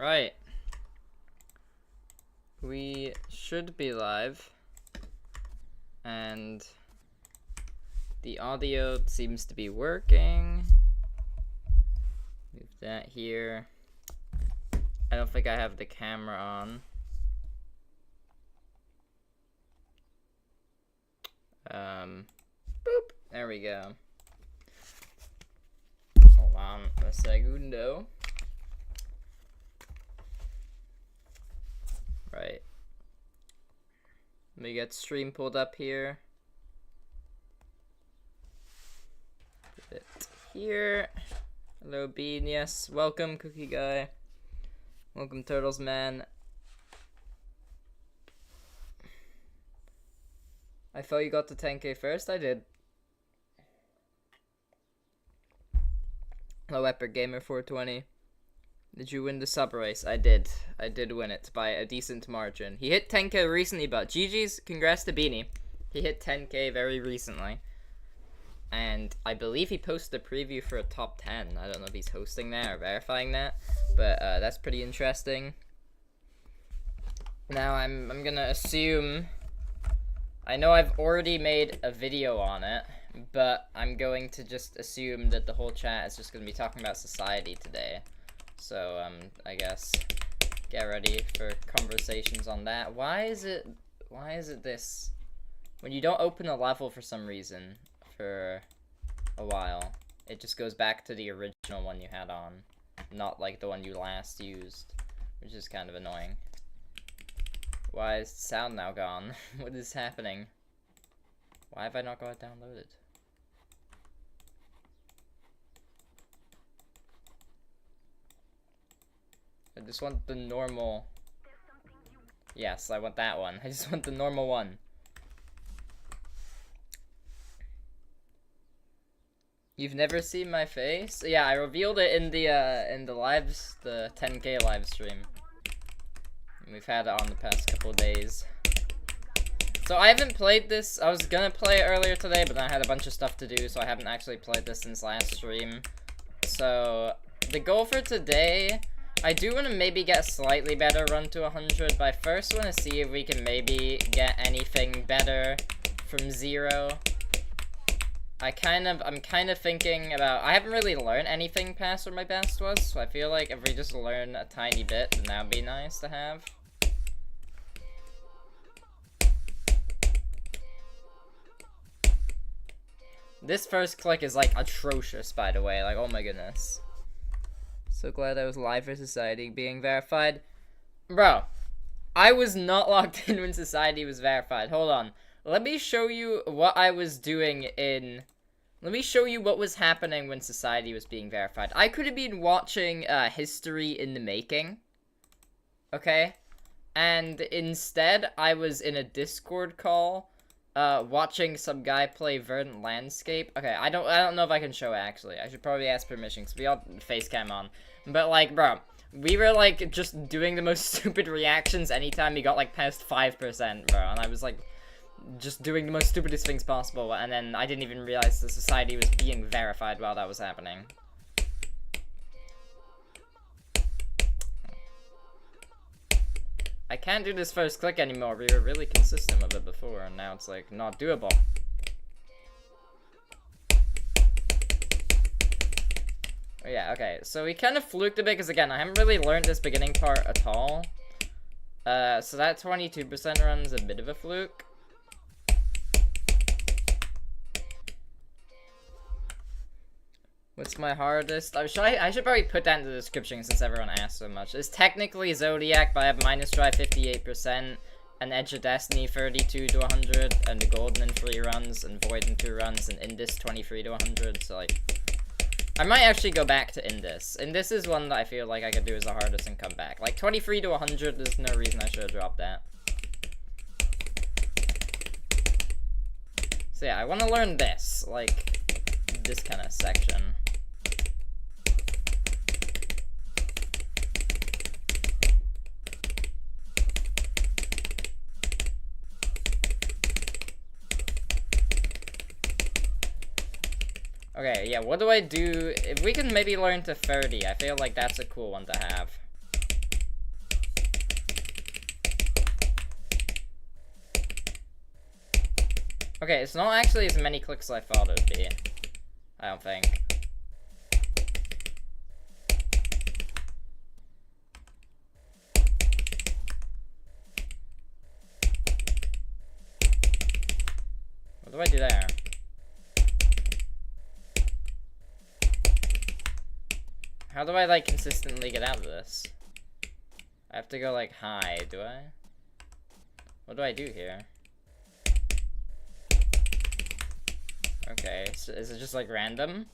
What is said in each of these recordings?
Right. We should be live. And the audio seems to be working. Move that here. I don't think I have the camera on. Boop. There we go. Hold on a segundo. Right. Let me get stream pulled up here. Put it here. Hello, Bean. Yes, welcome, Cookie Guy. Welcome, Turtles Man. I thought you got to 10k first. I did. Hello, Epic Gamer 420. Did you win the sub race? I did. I did win it by a decent margin. He hit 10k recently, but GG's, congrats to Beanie. He hit 10k very recently. And I believe he posted a preview for a top 10. I don't know if he's hosting that or verifying that, but that's pretty interesting. Now I'm gonna assume, I know I've already made a video on it, but I'm going to just assume that the whole chat is just gonna be talking about society today. So, I guess, get ready for conversations on that. Why is it this? When you don't open a level for some reason, for a while, it just goes back to the original one you had on, not like the one you last used, which is kind of annoying. Why is the sound now gone? What is happening? Why have I not got it downloaded? I just want the normal. Yes, I want that one. I just want the normal one. You've never seen my face? Yeah, I revealed it in the lives, the 10k live stream. And we've had it on the past couple of days. So I haven't played this. I was gonna play it earlier today, but then I had a bunch of stuff to do, so I haven't actually played this since last stream. So the goal for today, I do want to maybe get a slightly better run to 100, but I first want to see if we can maybe get anything better from 0. I'm kind of thinking about, I haven't really learned anything past where my best was, so I feel like if we just learn a tiny bit, then that would be nice to have. This first click is like atrocious, by the way, like oh my goodness. So glad I was live for Society being verified. Bro, I was not logged in when Society was verified. Hold on. Let me show you what I was doing in... Let me show you what was happening when Society was being verified. I could have been watching History in the Making. Okay? And instead, I was in a Discord call watching some guy play Verdant Landscape. Okay, I don't know if I can show it, actually. I should probably ask permission, because we all face cam on. But, like, bro, we were, like, just doing the most stupid reactions anytime he got, like, past 5%, bro. And I was, like, just doing the most stupidest things possible. And then I didn't even realize the Society was being verified while that was happening. I can't do this first click anymore. We were really consistent with it before, and now it's, like, not doable. Yeah, okay, so we kind of fluked a bit, because again, I haven't really learned this beginning part at all. So that 22% run's a bit of a fluke. What's my hardest? I should probably put that in the description since everyone asked so much. It's technically Zodiac, but I have minus drive 58%, and Edge of Destiny 32 to 100, and the Golden in 3 runs, and Void in 2 runs, and Indus 23 to 100, so like... I might actually go back to Indus. Indus is one that I feel like I could do as the hardest and come back. Like, 23 to 100, there's no reason I should have dropped that. So yeah, I want to learn this. Like, this kind of section. Okay, yeah, what do I do? If we can maybe learn to 30, I feel like that's a cool one to have. Okay, it's not actually as many clicks as I thought it would be. I don't think. What do I do there? How do I, like, consistently get out of this? I have to go, like, high, do I? What do I do here? Okay, so is it just, like, random?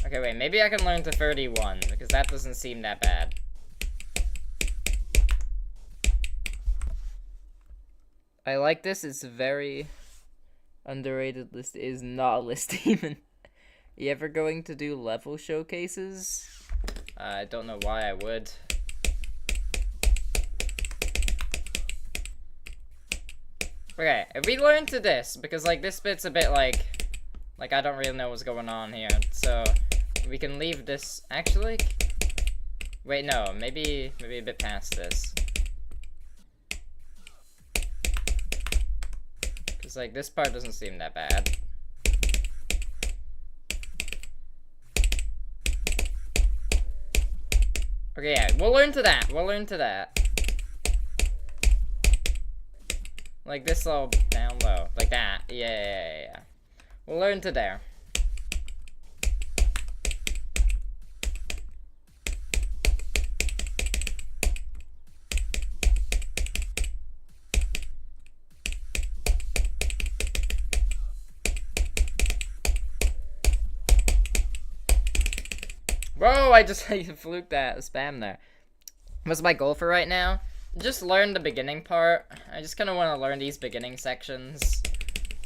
Okay, wait, maybe I can learn to 31, because that doesn't seem that bad. I like this, it's very underrated list. It is not a list even. You ever going to do level showcases? I don't know why I would. Okay, if we learn to this, because like this bit's a bit like I don't really know what's going on here, so we can leave this. Actually, wait, no, maybe a bit past this. Because, like, this part doesn't seem that bad. Okay, yeah, we'll learn to that. We'll learn to that. Like, this all down low. Like that. Yeah. We'll learn to there. Bro, I just fluked that spam there. What's my goal for right now? Just learn the beginning part. I just kind of want to learn these beginning sections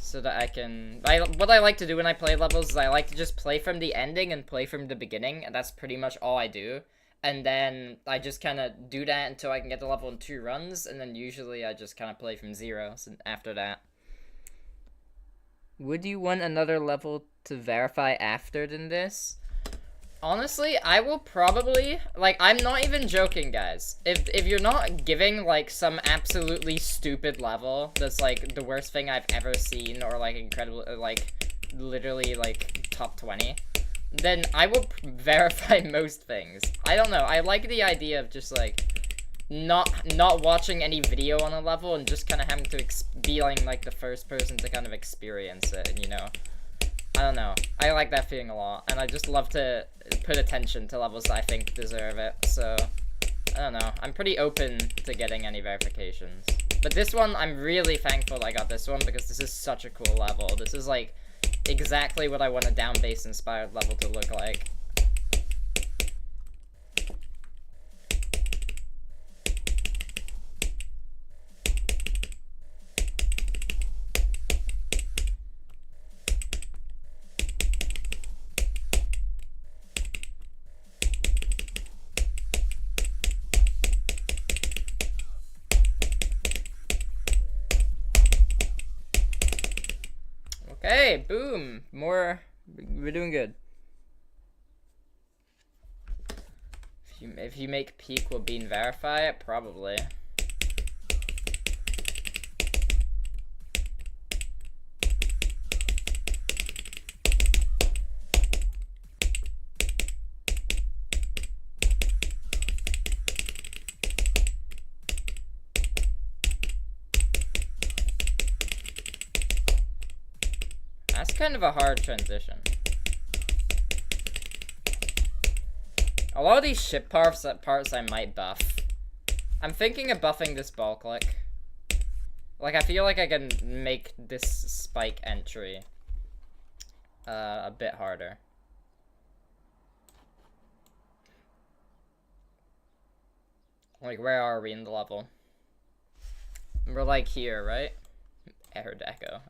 so that I can... what I like to do when I play levels is I like to just play from the ending and play from the beginning, and that's pretty much all I do. And then I just kind of do that until I can get the level in 2 runs, and then usually I just kind of play from 0 after that. Would you want another level to verify after than this? Honestly, I will probably, like, I'm not even joking, guys. If you're not giving, like, some absolutely stupid level that's, like, the worst thing I've ever seen, or, like, incredible, like, literally, like, top 20, then I will verify most things. I don't know, I like the idea of just, like, not watching any video on a level and just kind of having to be, like, the first person to kind of experience it, you know? I don't know. I like that feeling a lot, and I just love to put attention to levels that I think deserve it, so I don't know. I'm pretty open to getting any verifications. But this one, I'm really thankful that I got this one, because this is such a cool level. This is, like, exactly what I want a down bass inspired level to look like. Okay, boom. We're doing good. If you make peak, will bean verify it? Probably. That's kind of a hard transition. A lot of these ship parts I might buff. I'm thinking of buffing this ball click. Like, I feel like I can make this spike entry a bit harder. Like, where are we in the level? We're like here, right? I heard echo.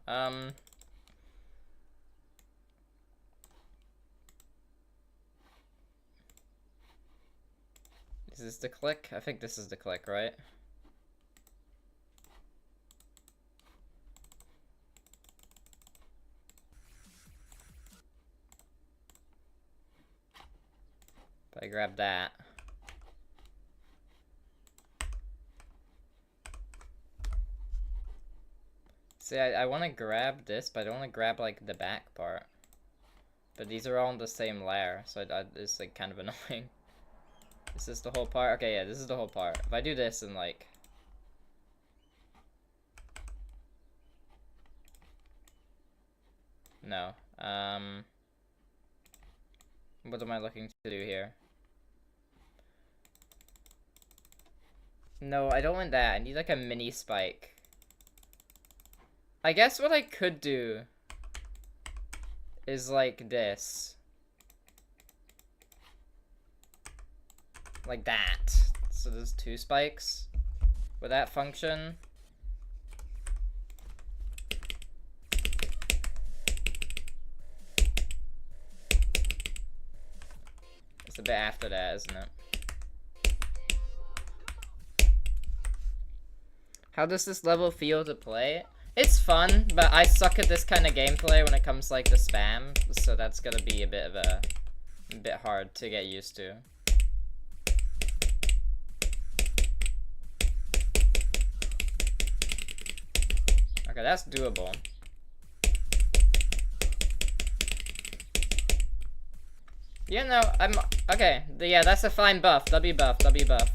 Is this the click? I think this is the click, right? If I grab that. See, I want to grab this, but I don't want to grab, like, the back part. But these are all in the same layer, so it's, like, kind of annoying. Is this the whole part? Okay, yeah, this is the whole part. If I do this and, like... No. What am I looking to do here? No, I don't want that. I need, like, a mini spike. I guess what I could do is like this. Like that. So there's 2 spikes. Would that function? It's a bit after that, isn't it? How does this level feel to play? It's fun, but I suck at this kind of gameplay when it comes like to spam, so that's gonna be a bit hard to get used to. Okay, that's doable. Yeah, no, I'm okay. Yeah, that's a fine buff. W buff, W buff.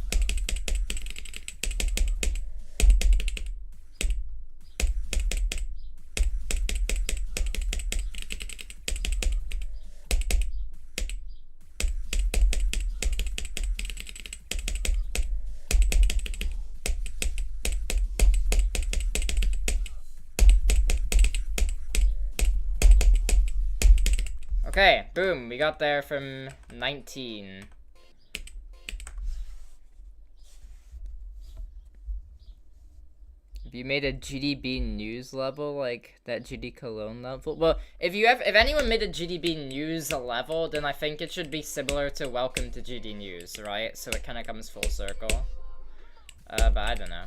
Okay, boom, we got there from 19. If you made a GDB news level, like that GD Cologne level, well, if anyone made a GDB news level, then I think it should be similar to Welcome to GD News, right? So it kind of comes full circle. But I don't know.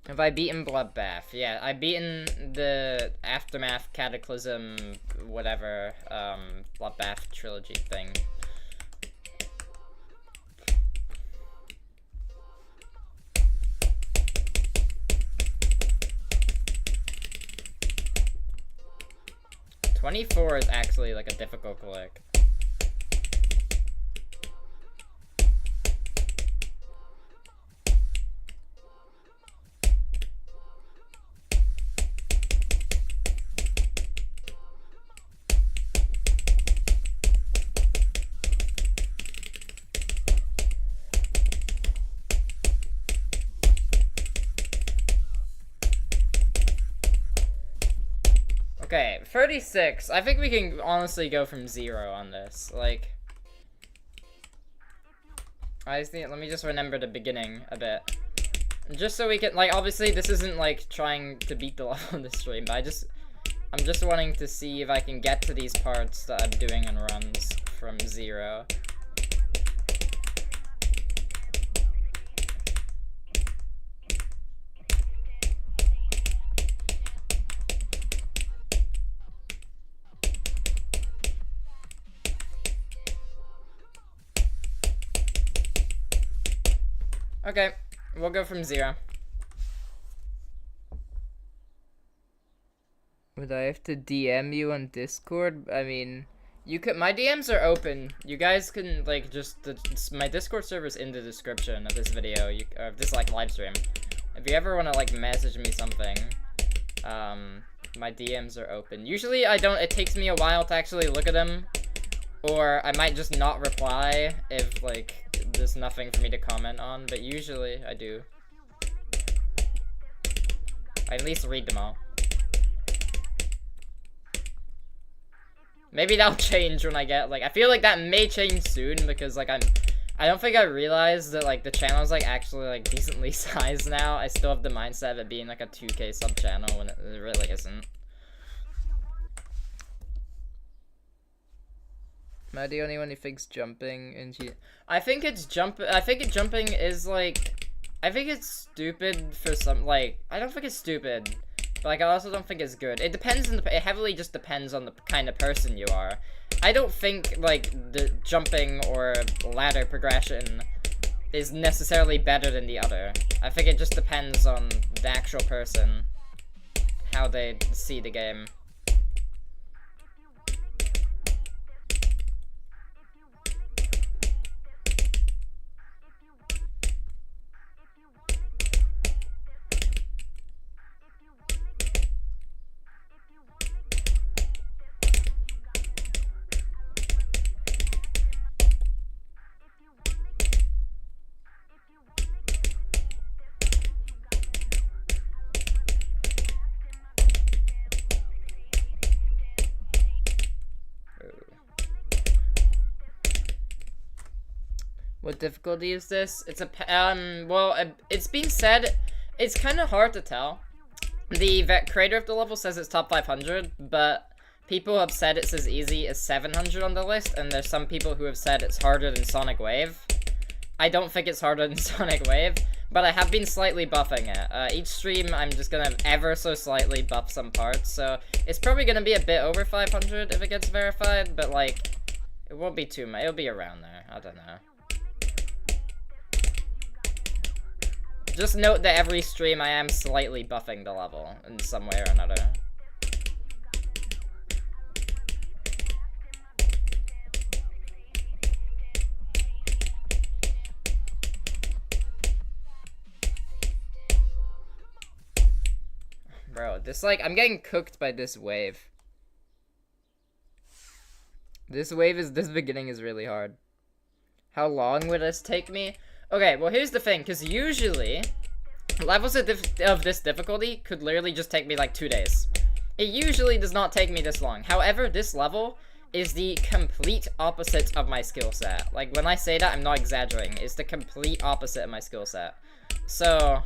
Have I beaten Bloodbath? Yeah, I've beaten the Aftermath, Cataclysm, whatever, Bloodbath trilogy thing. "24" is actually like a difficult click. Okay, 36. I think we can honestly go from 0 on this. Like, I just think, let me just remember the beginning a bit. Just so we can, like, obviously this isn't like trying to beat the level on the stream, but I'm just wanting to see if I can get to these parts that I'm doing in runs from 0. Okay, we'll go from 0. Would I have to DM you on Discord? I mean, you could. My DMs are open. You guys can like just my Discord server's in the description of this video. Or this like live stream. If you ever want to like message me something, my DMs are open. Usually I don't. It takes me a while to actually look at them, or I might just not reply if like there's nothing for me to comment on. But usually I do. I at least read them all. Maybe that'll change when I get, like, I feel like that may change soon because, like, I don't think I realized that, like, the channel's, like, actually, like, decently sized now. I still have the mindset of it being, like, a 2K sub channel when it really isn't. Am I the only one who thinks jumping in G? I think jumping is, like, I think it's stupid for some, like, I don't think it's stupid. But, like, I also don't think it's good. It depends on it heavily just depends on the kind of person you are. I don't think, like, the jumping or ladder progression is necessarily better than the other. I think it just depends on the actual person. how they see the game. What difficulty is this? It's a, well, it's been said, it's kind of hard to tell. The creator of the level says it's top 500, but people have said it's as easy as 700 on the list, and there's some people who have said it's harder than Sonic Wave. I don't think it's harder than Sonic Wave, but I have been slightly buffing it. Each stream, I'm just gonna ever so slightly buff some parts, so it's probably gonna be a bit over 500 if it gets verified, but, like, it won't be too much. It'll be around there. I don't know. Just note that every stream I am slightly buffing the level in some way or another. Bro, this, like, I'm getting cooked by this wave. This beginning is really hard. How long would this take me? Okay, well, here's the thing, because usually, levels of this difficulty could literally just take me, like, 2 days. It usually does not take me this long. However, this level is the complete opposite of my skill set. Like, when I say that, I'm not exaggerating. It's the complete opposite of my skill set. So,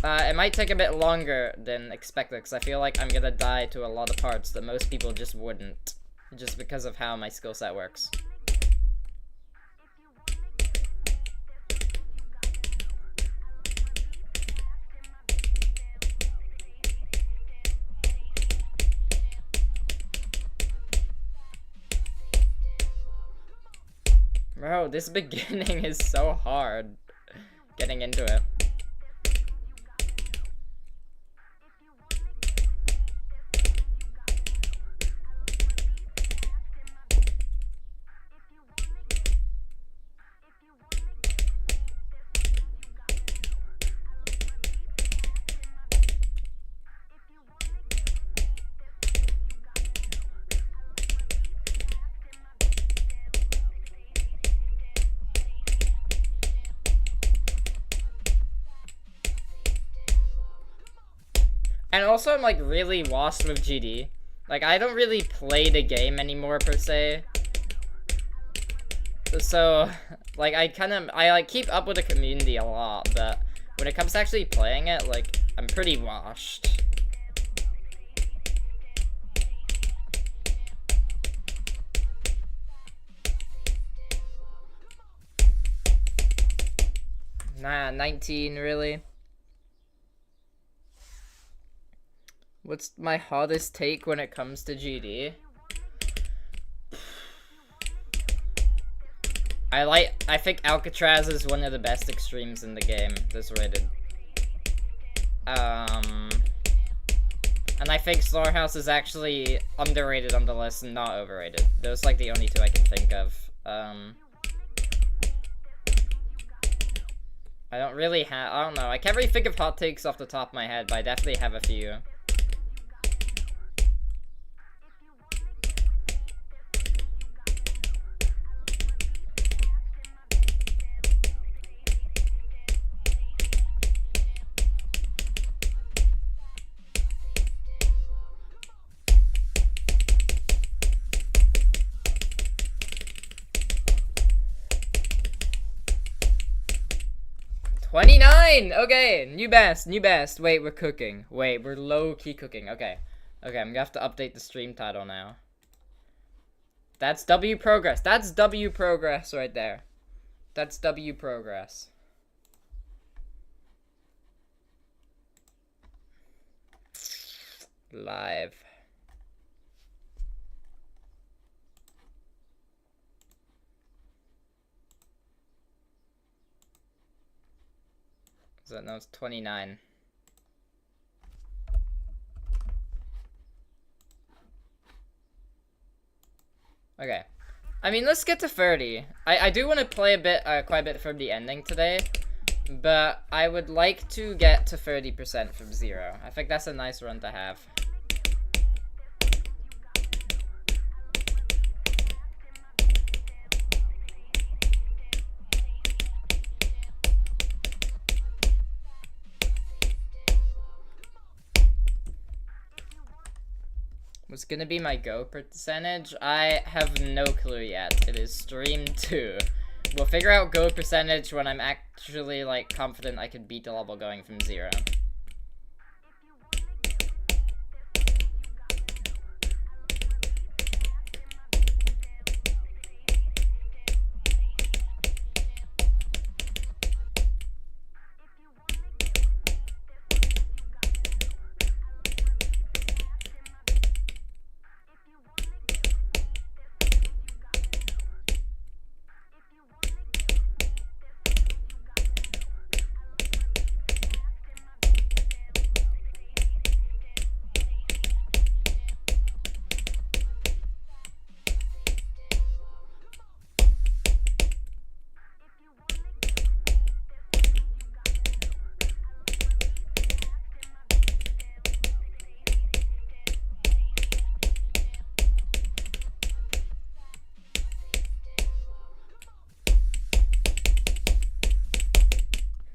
it might take a bit longer than expected, because I feel like I'm gonna die to a lot of parts that most people just wouldn't, just because of how my skill set works. Bro, this beginning is so hard getting into it. And also, I'm, like, really lost with GD. Like, I don't really play the game anymore, per se. So, like, I, like, keep up with the community a lot, but when it comes to actually playing it, like, I'm pretty washed. Nah, 19, really? What's my hottest take when it comes to GD? I think Alcatraz is one of the best extremes in the game that's rated. And I think Slaughterhouse is actually underrated on the list and not overrated. Those, like, the only two I can think of. I don't really have, I don't know. I can't really think of hot takes off the top of my head, but I definitely have a few. Okay, new best. Wait, we're cooking. Wait, we're low-key cooking. Okay, I'm gonna have to update the stream title now. That's W progress. That's W progress right there. That's W progress. Live. So no, it's 29. Okay. I mean, let's get to 30. I do want to play a bit, quite a bit from the ending today, but I would like to get to 30% from 0. I think that's a nice run to have. What's gonna be my go percentage? I have no clue yet. It is stream 2. We'll figure out go percentage when I'm actually, like, confident I could beat the level going from 0.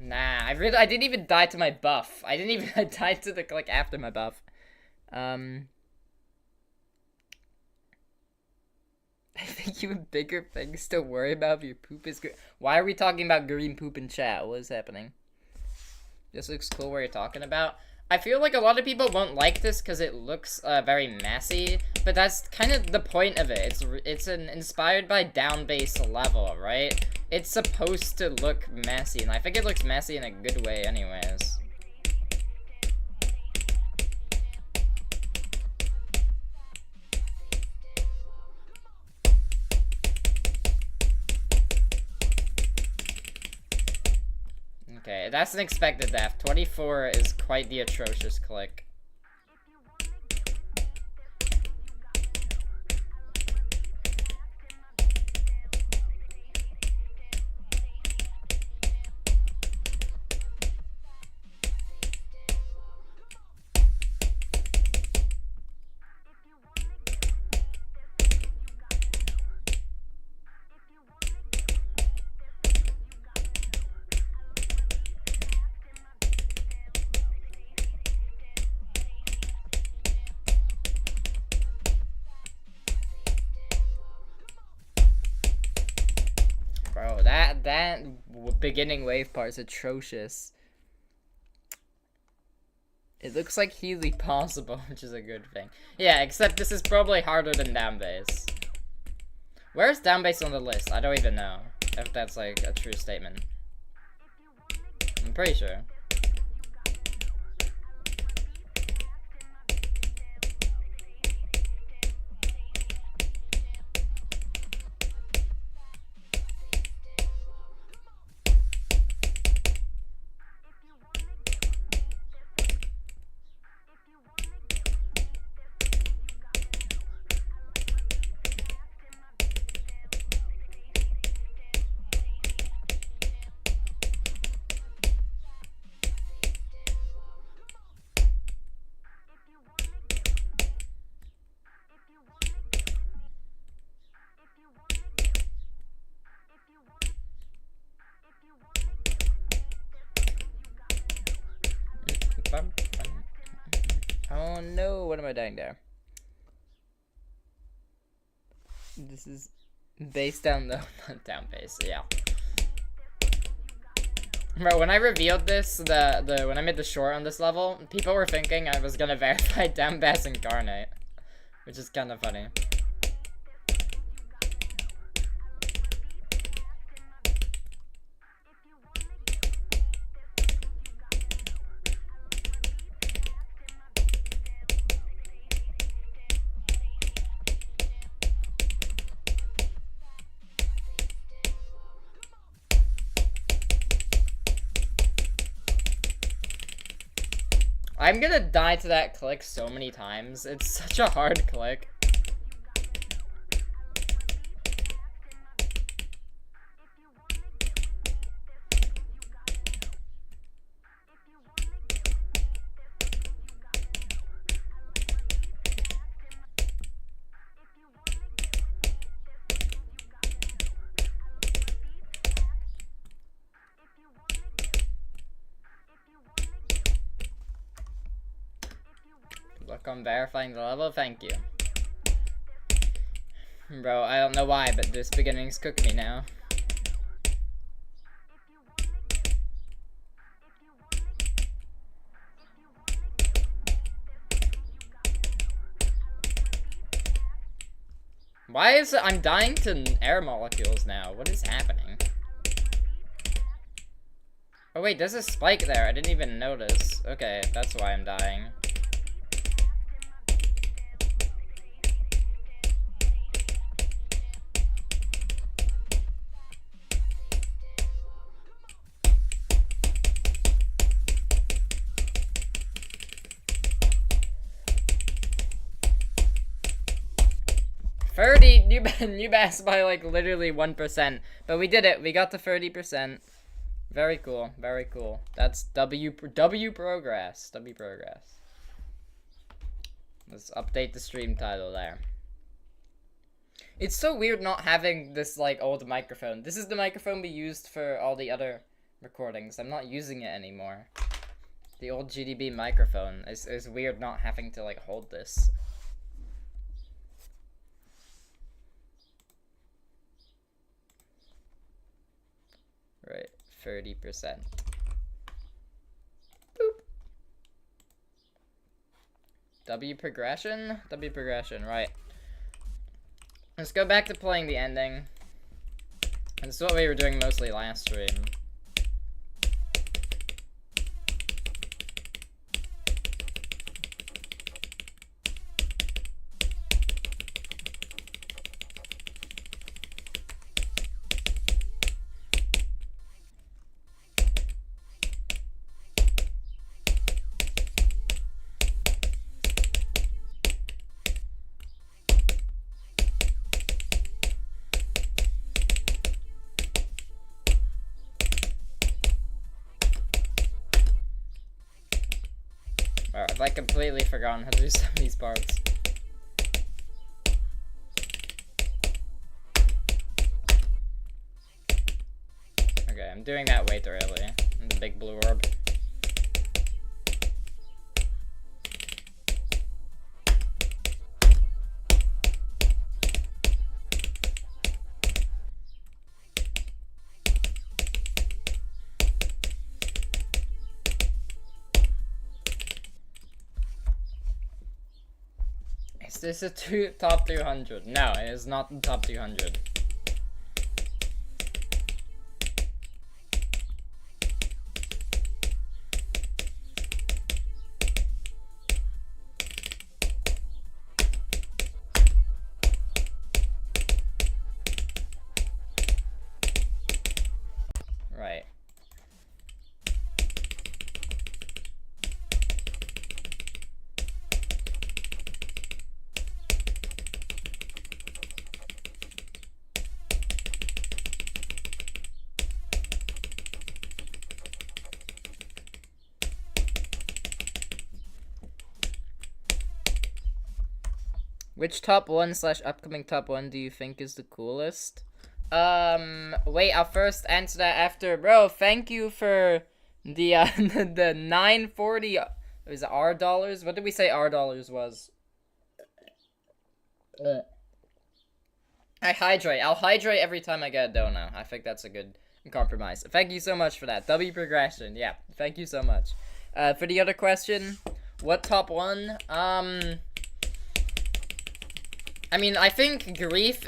Nah, I didn't even die to my buff. I died to the, like, after my buff. I think you have bigger things to worry about if your poop is green. Why are we talking about green poop in chat? What is happening? This looks cool what you're talking about. I feel like a lot of people won't like this because it looks very messy, but that's kind of the point of it. It's inspired by down bass level, right? It's supposed to look messy, and I think it looks messy in a good way anyways. Okay, that's an expected death. 24 is quite the atrocious click. Bro, that beginning wave part is atrocious. It looks like Healy possible, which is a good thing. Yeah, except this is probably harder than down bass. Where's down bass on the list? I don't even know if that's like a true statement. I'm pretty sure. Oh no, what am I dying there? This is bass down though, not down bass, yeah. Bro, when I revealed this, when I made the short on this level, people were thinking I was gonna verify down bass incarnate, which is kind of funny. I'm gonna die to that click so many times. It's such a hard click. luck on verifying the level. Thank you. Bro, I don't know why, but this beginning's cooking me now. Why is it I'm dying to air molecules now? What is happening? Oh wait, there's a spike there. I didn't even notice. Okay, that's why I'm dying. You passed by like literally 1%, but we did it. We got to 30%. Very cool. Very cool. That's W progress. W progress. Let's update the stream title there. It's so weird not having this like old microphone. This is the microphone we used for all the other recordings. I'm not using it anymore. The old GDB microphone is weird not having to like hold this. Right, 30%. Boop. W progression? W progression, right. Let's go back to playing the ending. This is what we were doing mostly last stream. I've like completely forgotten how to do some of these parts. Okay, I'm doing that way too early. And the big blue orb. Is this a top 200? No, it is not the top 200. Right. Which top 1 / upcoming top 1 do you think is the coolest? Wait, I'll first answer that after. Bro, thank you for the, the 940, is it R dollars? What did we say R dollars was? I'll hydrate every time I get a donut. I think that's a good compromise. Thank you so much for that. W progression, yeah. Thank you so much. For the other question, what top 1? I mean, I think Grief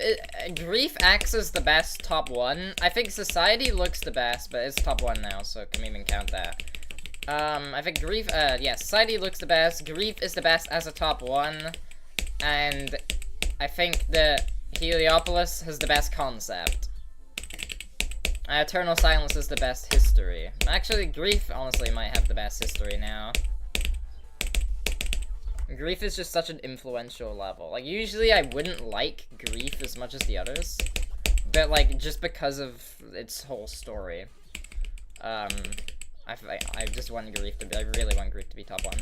acts as the best top 1. I think Society looks the best, but it's top 1 now, so can we even count that? I think Grief, yeah, Society looks the best. Grief is the best as a top 1. And I think the Heliopolis has the best concept. Eternal Silence is the best history. Actually, Grief honestly might have the best history now. Grief is just such an influential level. Like, usually I wouldn't like Grief as much as the others. But, like, just because of its whole story. I just want Grief to be, I really want Grief to be top 1.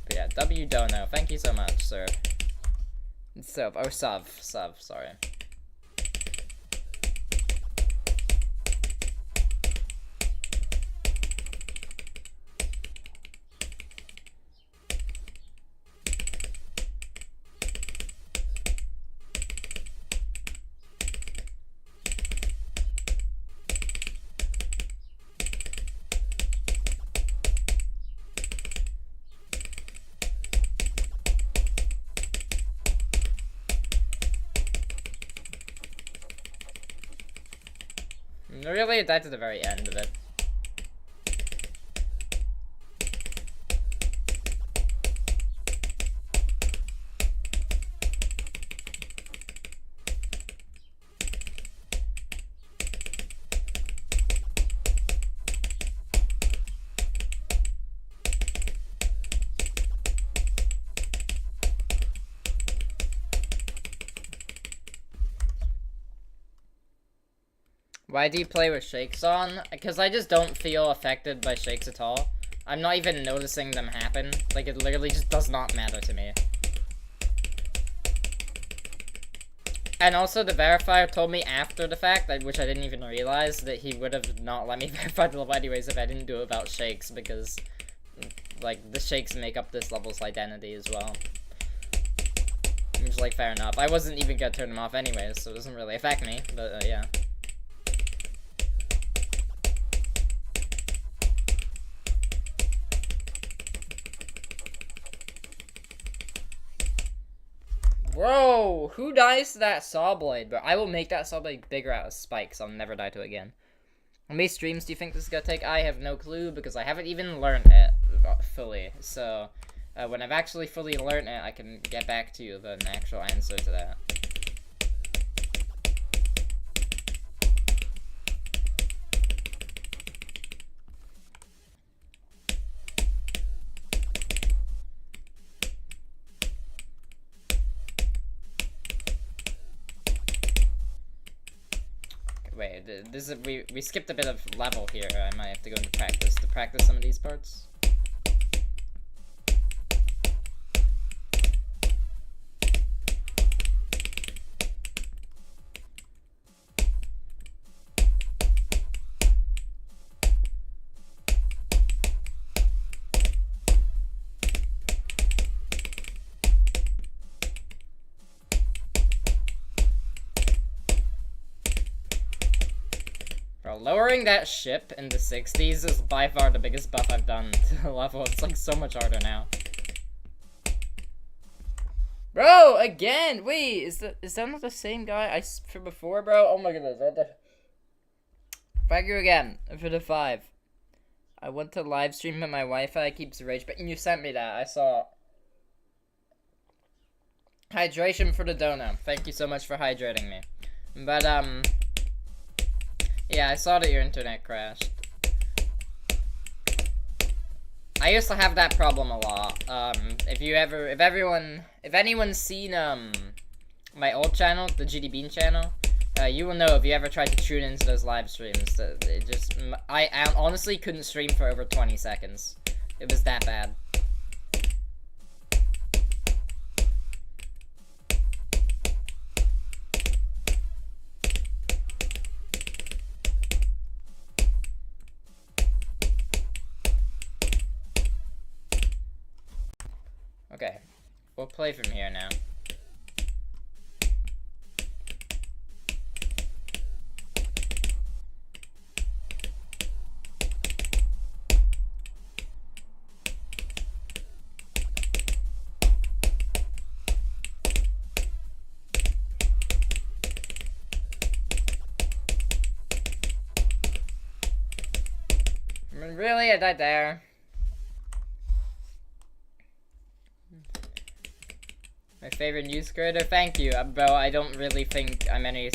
But yeah, W Dono, thank you so much, sir. Sub, sorry. Really, it died to the very end of it. Why do you play with shakes on? Because I just don't feel affected by shakes at all. I'm not even noticing them happen. Like, it literally just does not matter to me. And also, the verifier told me after the fact, which I didn't even realize, that he would have not let me verify the level anyways if I didn't do it about shakes, because, like, the shakes make up this level's identity as well. Which is, like, fair enough. I wasn't even gonna turn them off anyways, so it doesn't really affect me, but, yeah. Bro, who dies to that saw blade? But I will make that saw blade bigger out of spikes. I'll never die to it again. How many streams do you think this is gonna take? I have no clue because I haven't even learned it fully. So when I've actually fully learned it, I can get back to you with an actual answer to that. Wait, this is we skipped a bit of level here. I might have to go into practice to practice some of these parts. Lowering that ship into 60s is by far the biggest buff I've done to the level. It's like so much harder now. Bro, again! Wait, is that not the same guy for before, bro? Oh my goodness. Thank you again for the 5. I went to live stream but my Wi-Fi keeps rage baiting. You sent me that. I saw. Hydration for the donut. Thank you so much for hydrating me. But, yeah, I saw that your internet crashed. I used to have that problem a lot. If anyone's seen, my old channel, the GD Bean channel, you will know if you ever tried to tune into those live streams, that it just, I honestly couldn't stream for over 20 seconds. It was that bad. Okay, we'll play from here now. I mean, really? I died there. My favorite news creator? Thank you, bro. I don't really think I'm any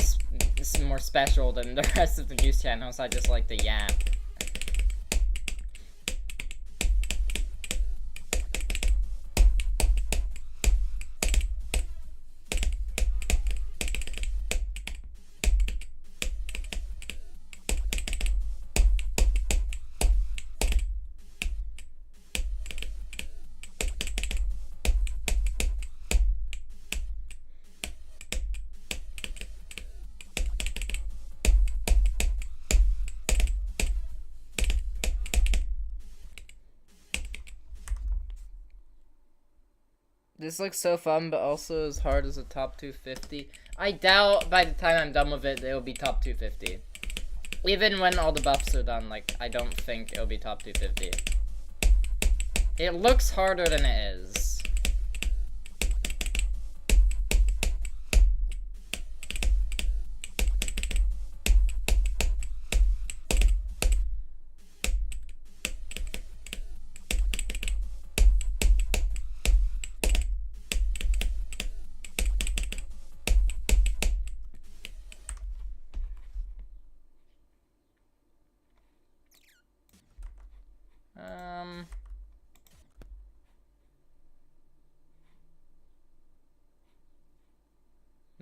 more special than the rest of the news channels. I just like to yap. This looks so fun, but also as hard as a top 250. I doubt by the time I'm done with it, it'll be top 250. Even when all the buffs are done, like, I don't think it'll be top 250. It looks harder than it is.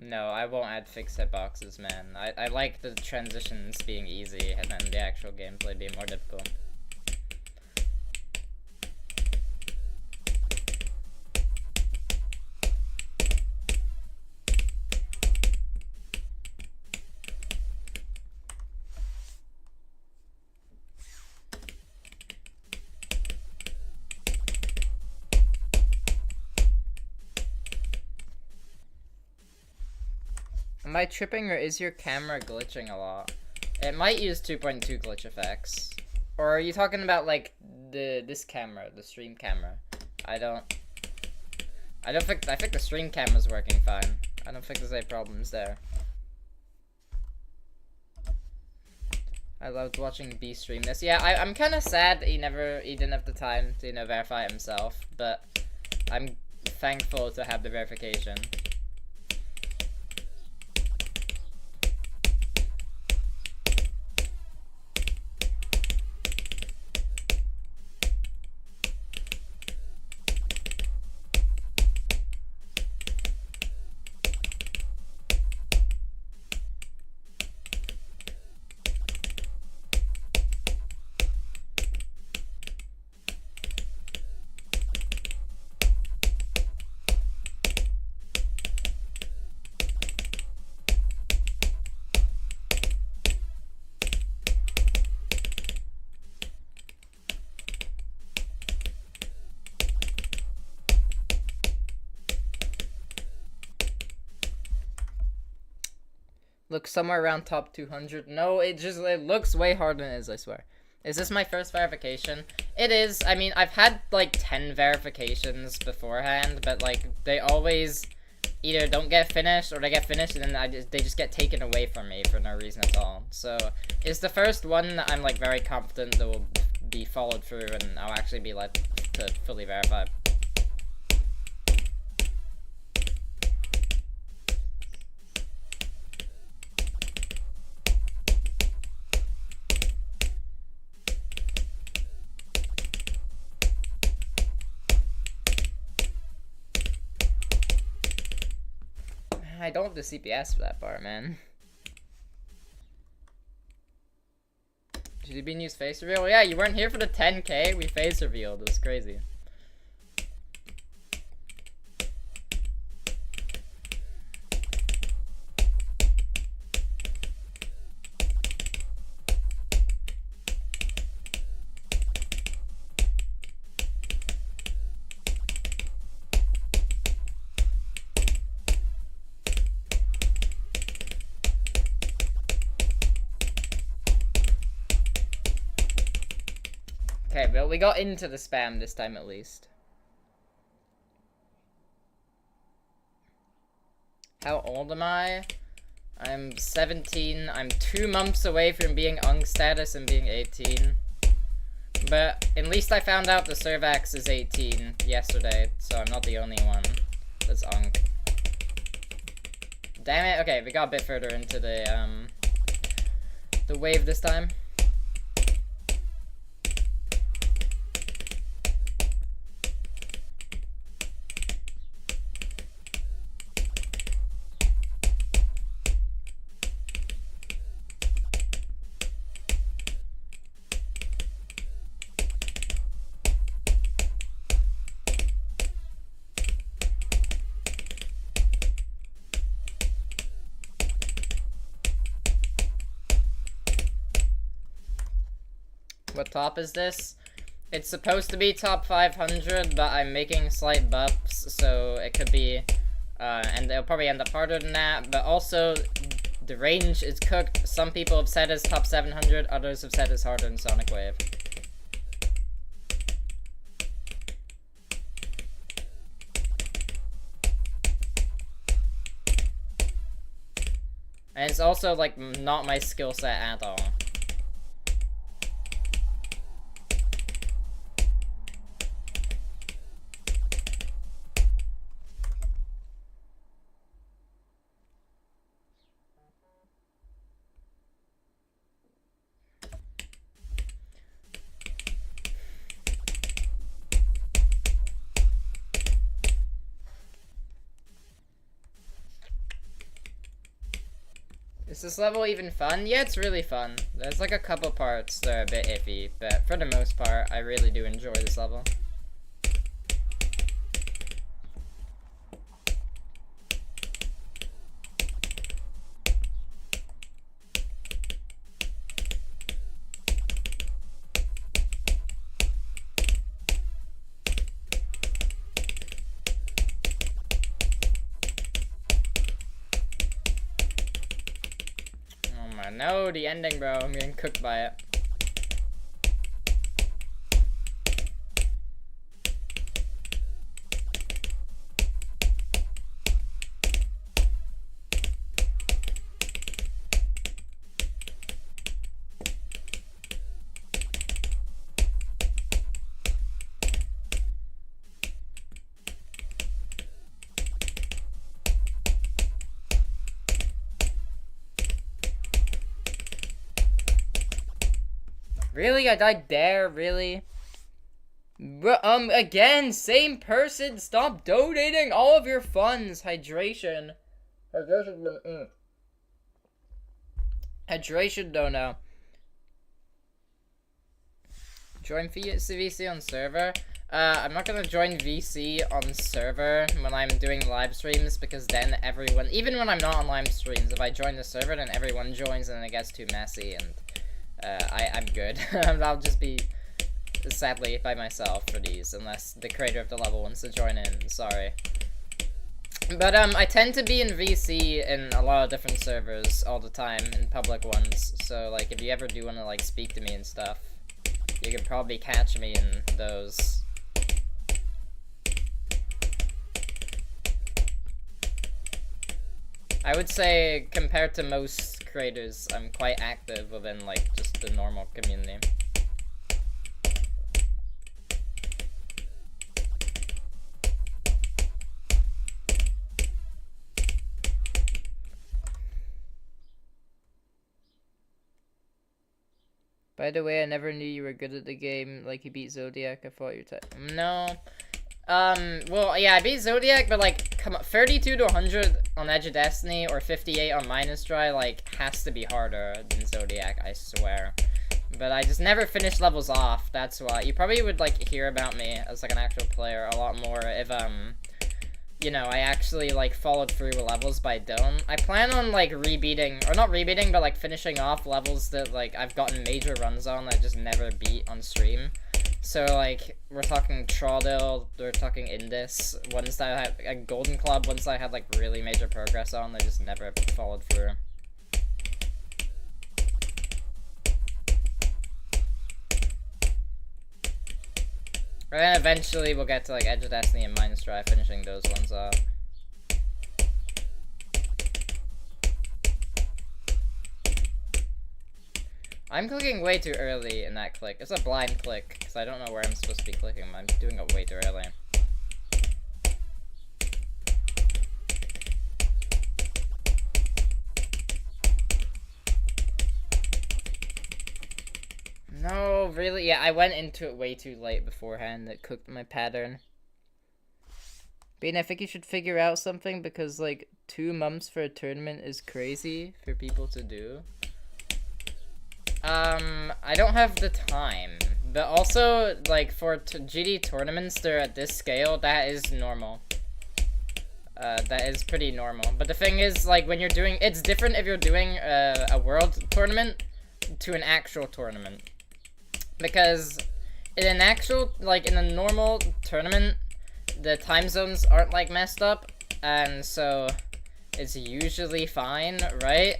No, I won't add fixed hitboxes, man. I like the transitions being easy and then the actual gameplay being more difficult. Am I tripping or is your camera glitching a lot? It might use 2.2 glitch effects. Or are you talking about like this camera, the stream camera? I think the stream camera's working fine. I don't think there's any problems there. I loved watching B stream this. Yeah, I'm kind of sad that he didn't have the time to, verify himself, but I'm thankful to have the verification. Looks somewhere around top 200. No, it looks way harder than it is, I swear. Is this my first verification? It is. I mean, I've had like 10 verifications beforehand, but like they always either don't get finished or they get finished and then they just get taken away from me for no reason at all. So it's the first one that I'm like very confident that will be followed through and I'll actually be let to fully verify. I don't have the CPS for that part, man. Should you be use face reveal? Well, yeah, you weren't here for the 10K. We face revealed. It was crazy. Okay, but we got into the spam this time at least. How old am I? I'm 17. I'm 2 months away from being UNC status and being 18. But at least I found out the Servax is 18 yesterday, so I'm not the only one that's UNC. Damn it. Okay, we got a bit further into the wave this time. What top is this? It's supposed to be top 500, but I'm making slight buffs, so it could be, and it'll probably end up harder than that, but also, the range is cooked. Some people have said it's top 700, others have said it's harder than Sonic Wave. And it's also, like, not my skill set at all. Is this level even fun? Yeah, it's really fun. There's like a couple parts that are a bit iffy, but for the most part, I really do enjoy this level. No, the ending, bro. I'm getting cooked by it. Really? I died there? Really? Again, same person. Stop donating all of your funds. Hydration. Hydration, don't know. Join VC on server. I'm not gonna join VC on server when I'm doing live streams, because then everyone, even when I'm not on live streams, if I join the server, then everyone joins and it gets too messy, and I'm good. I'll just be, sadly, by myself for these, unless the creator of the level wants to join in. Sorry. But, I tend to be in VC in a lot of different servers all the time, in public ones. So, like, if you ever do want to, like, speak to me and stuff, you could probably catch me in those. I would say, compared to most creators, I'm quite active within, like, just the normal community. By the way, I never knew you were good at the game, like you beat Zodiac. I thought you were No. Well, yeah, I beat Zodiac, but, like, come on, 32 to 100 on Edge of Destiny, or 58 on Minus Dry, like, has to be harder than Zodiac, I swear. But I just never finished levels off, that's why. You probably would, like, hear about me as, like, an actual player a lot more if, you know, I actually, like, followed through with levels, but I don't. I plan on, like, rebeating, or not rebeating, but, like, finishing off levels that, like, I've gotten major runs on that I just never beat on stream. So, like, we're talking Trawdil, we're talking Indus, ones that I had, a Golden Club, ones that I had, like, really major progress on, I just never followed through. And then eventually we'll get to, like, Edge of Destiny and Minus Dry, finishing those ones off. I'm clicking way too early in that click. It's a blind click, because I don't know where I'm supposed to be clicking. I'm doing it way too early. No, really? Yeah, I went into it way too late beforehand. It cooked my pattern. Bean, I think you should figure out something, because, like, 2 months for a tournament is crazy for people to do. I don't have the time, but also, like, for GD tournaments that are at this scale, that is normal. That is pretty normal. But the thing is, like, when you're doing, it's different if you're doing a world tournament to an actual tournament. Because in an actual, like, in a normal tournament, the time zones aren't, like, messed up, and so it's usually fine, right?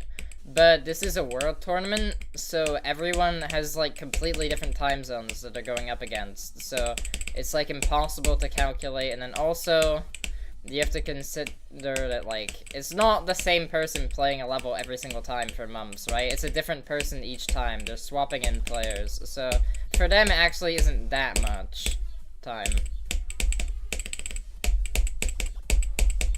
But this is a world tournament, so everyone has, like, completely different time zones that they're going up against. So it's, like, impossible to calculate, and then also you have to consider that, like, it's not the same person playing a level every single time for months, right? It's a different person each time. They're swapping in players. So for them, it actually isn't that much time.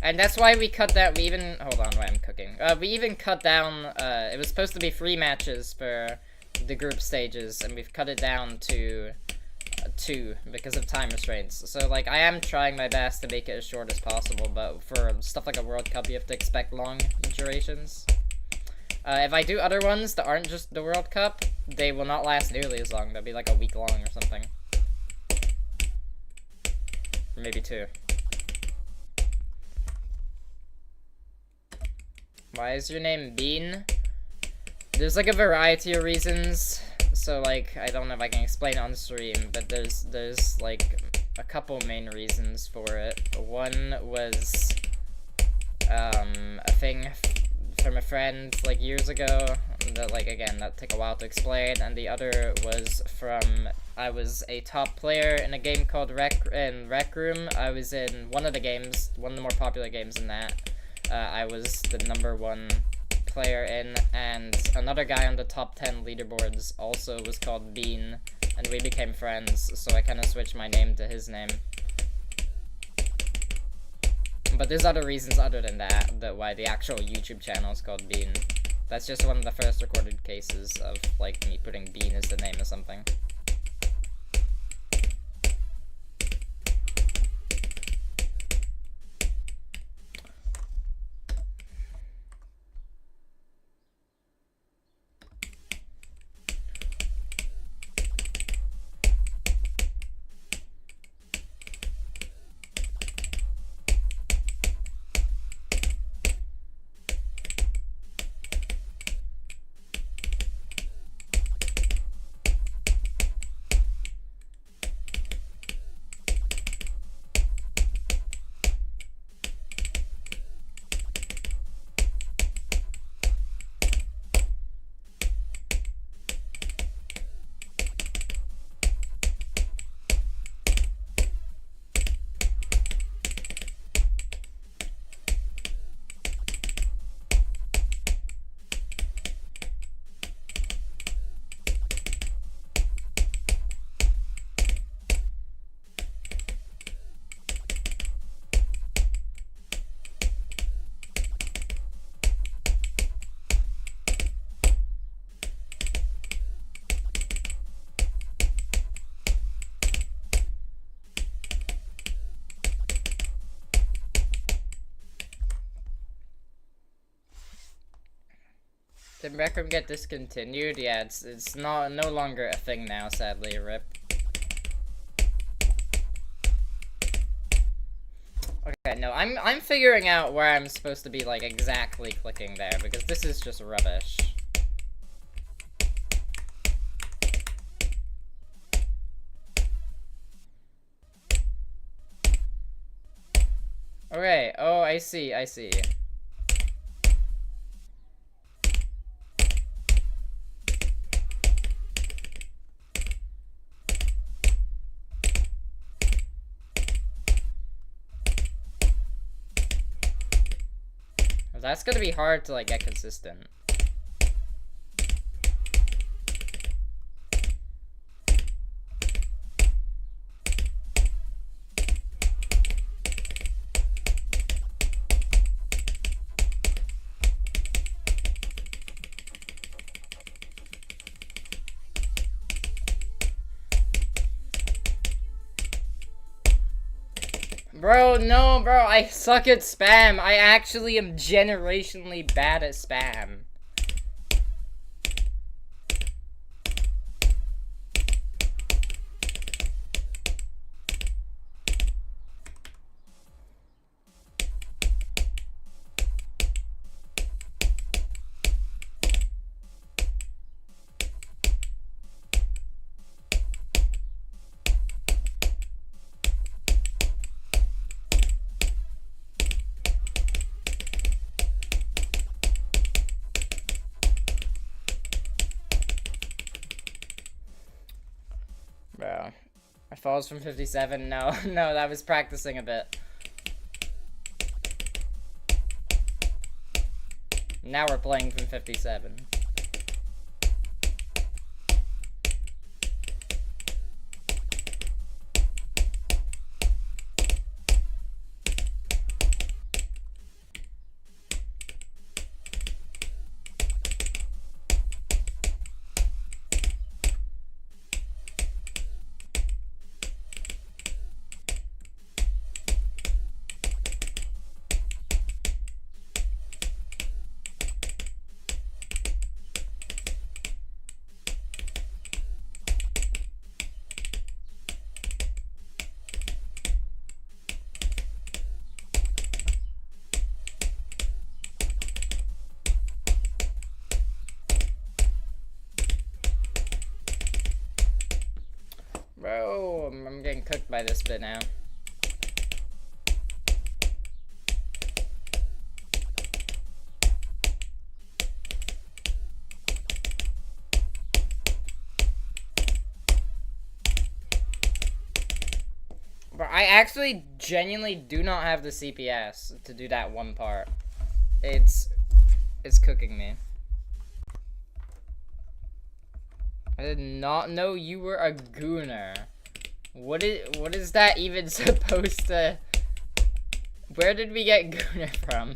And that's why we cut that, we even, hold on, wait, I'm cooking. We even cut down, it was supposed to be 3 matches for the group stages, and we've cut it down to 2 because of time restraints. So, like, I am trying my best to make it as short as possible, but for stuff like a World Cup, you have to expect long durations. If I do other ones that aren't just the World Cup, they will not last nearly as long. They'll be like a week long or something. Or maybe 2. Why is your name Bean? There's like a variety of reasons. So like, I don't know if I can explain it on stream, but there's like a couple main reasons for it. One was a thing from a friend like years ago that like again that took a while to explain, and the other was from I was a top player in a game called Rec Room. I was in one of the games, one of the more popular games in that. I was the #1 player in, and another guy on the top 10 leaderboards also was called Bean, and we became friends, so I kind of switched my name to his name. But there's other reasons other than that why the actual YouTube channel is called Bean. That's just one of the first recorded cases of like me putting Bean as the name of something. Did Rec Room get discontinued? Yeah, it's no longer a thing now, sadly, RIP. Okay, no, I'm figuring out where I'm supposed to be like exactly clicking there, because this is just rubbish. Okay, oh, I see. That's gonna be hard to like get consistent. Bro, no, bro, I suck at spam. I actually am generationally bad at spam. Bro, I falls from 57. No, no, that was practicing a bit. Now we're playing from 57. by this bit now. But I actually genuinely do not have the CPS to do that one part. It's cooking me. I did not know you were a gooner. What is that even supposed to... Where did we get gooner from?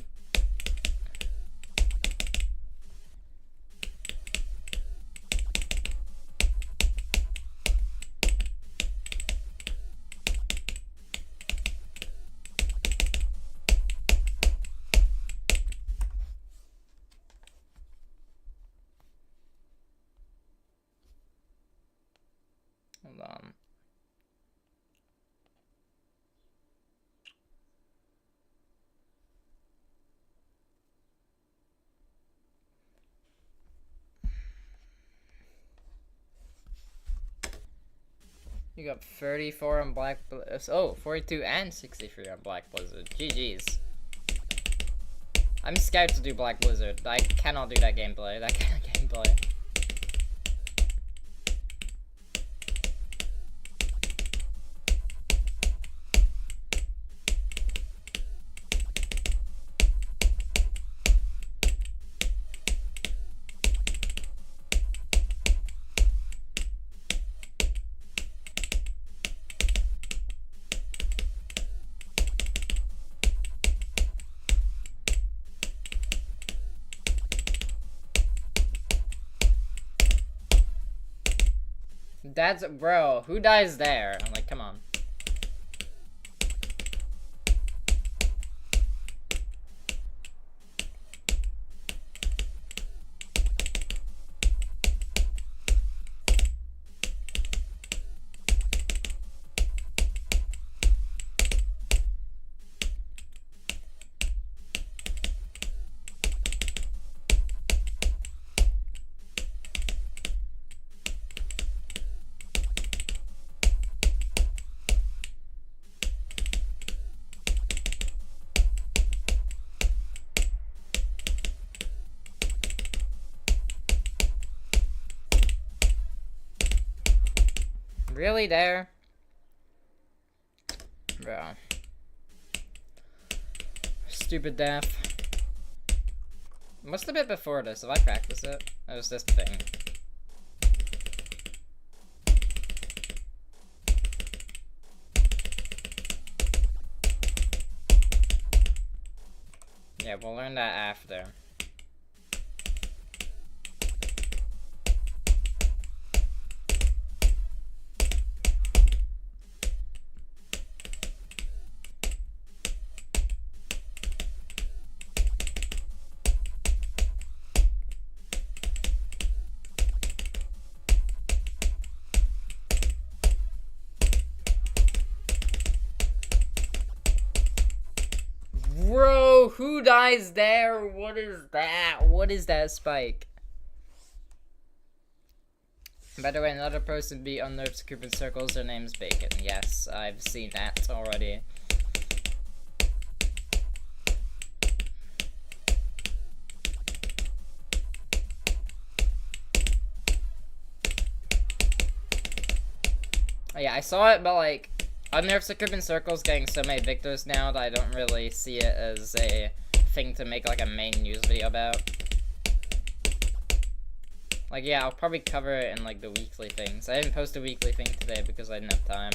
Hold on. You got 34 on Black Blizzard. Oh, 42 and 63 on Black Blizzard. GG's. I'm scared to do Black Blizzard. I cannot do that gameplay. That kind of gameplay. That's, bro, who dies there? I'm like, come on. Really there? Bro. Stupid death. What's the bit before this? Have I practiced it? That was this thing. Yeah, we'll learn that after. Bro, who dies there? What is that? What is that spike? By the way, another person beat on Nerf's Cupid Circles, their name's Bacon. Yes, I've seen that already. Oh, yeah, I saw it, but like, Unnerved Succubin Circle's getting so many victors now that I don't really see it as a thing to make like a main news video about. Like, yeah, I'll probably cover it in like the weekly things. I didn't post a weekly thing today because I didn't have time.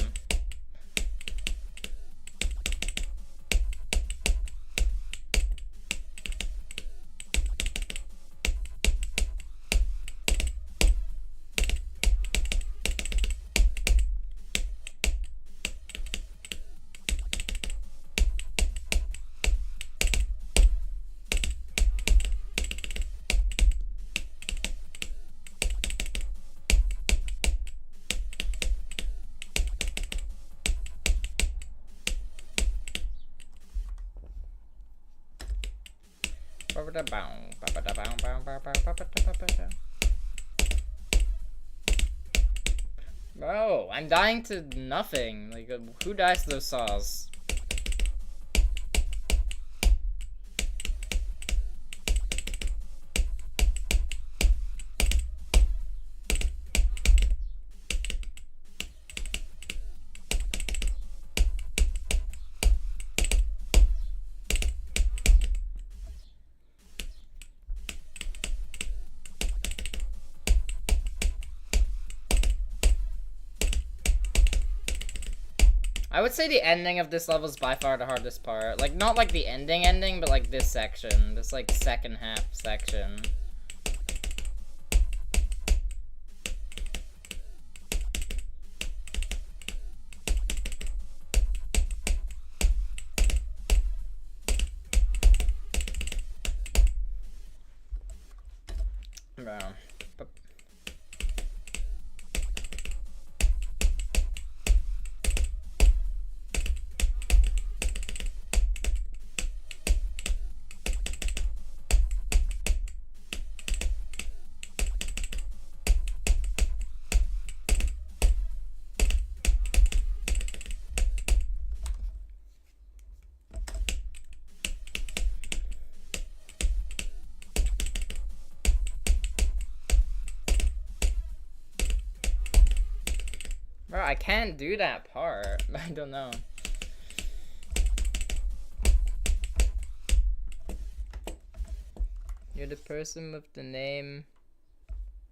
Bro, I'm dying to nothing. Like, who dies to those saws? I would say the ending of this level is by far the hardest part. Like, not like the ending, but like this section. This, like, second half section. Bro. Bro, I can't do that part. I don't know. You're the person with the name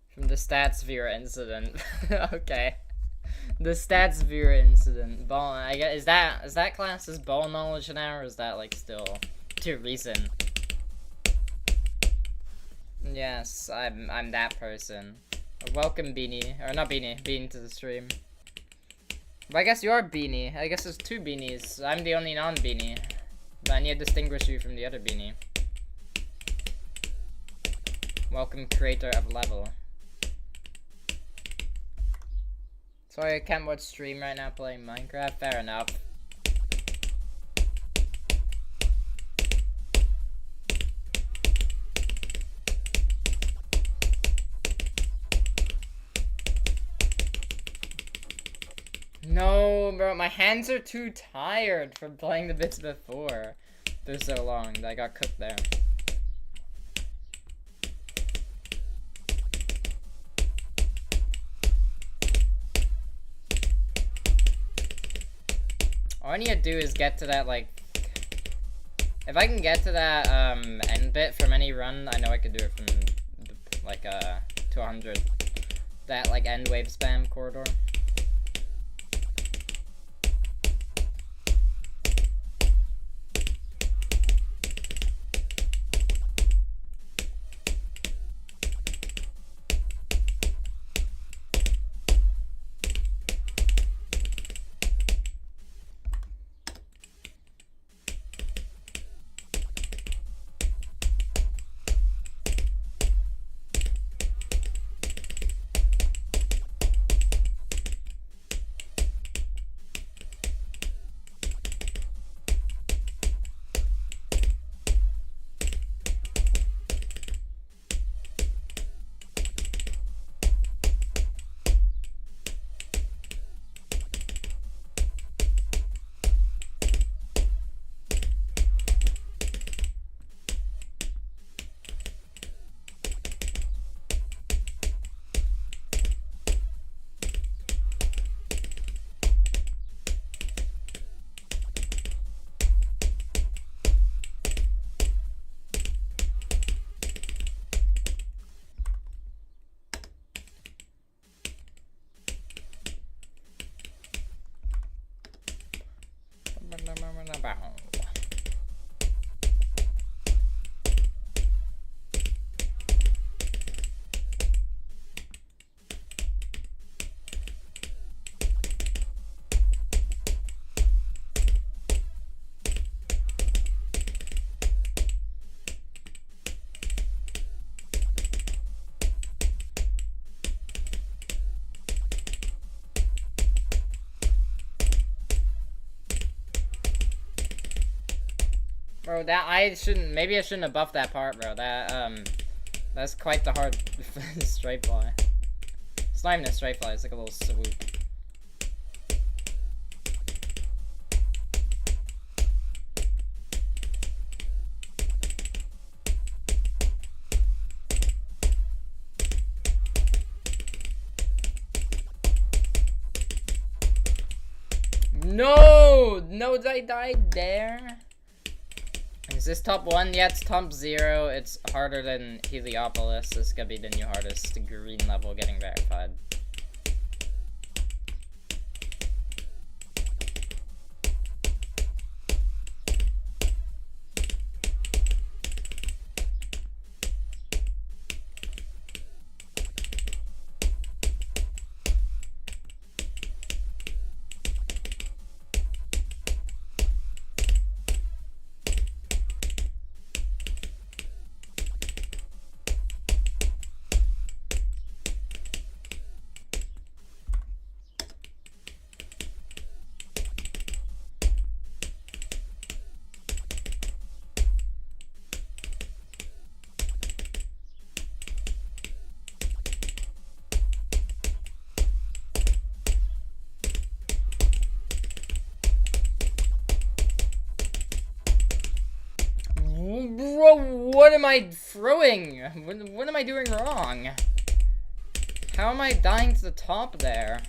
from the stats viewer incident. Okay. The stats viewer incident. Ball, I guess, is that class as ball knowledge now, or is that like still too recent? Yes, I'm that person. Welcome Beanie, or not Beanie, Bean to the stream. But I guess you're Beanie. I guess there's two Beanies. I'm the only non-Beanie. But I need to distinguish you from the other Beanie. Welcome, creator of level. Sorry, I can't watch stream right now playing Minecraft. Fair enough. No, bro, my hands are too tired from playing the bits before. They're so long that I got cooked there. All I need to do is get to that, like... If I can get to that, end bit from any run, I know I could do it from, like, to 100. That, like, end wave spam corridor. Bro, maybe I shouldn't have buffed that part, bro. That's quite the hard straight fly. It's not even a straight fly, it's like a little swoop. No! No, I died there. Is this top 1? Yeah, it's top 0. It's harder than Heliopolis. This is gonna be the new hardest green level getting verified. Bro, what am I throwing? What am I doing wrong? How am I dying to the top there?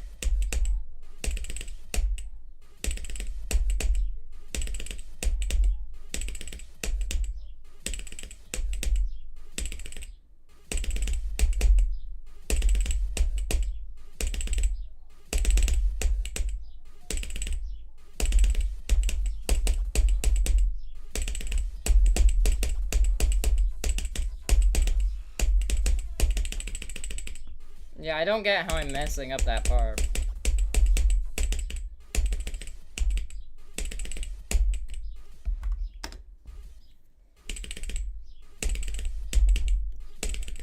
Yeah, I don't get how I'm messing up that part.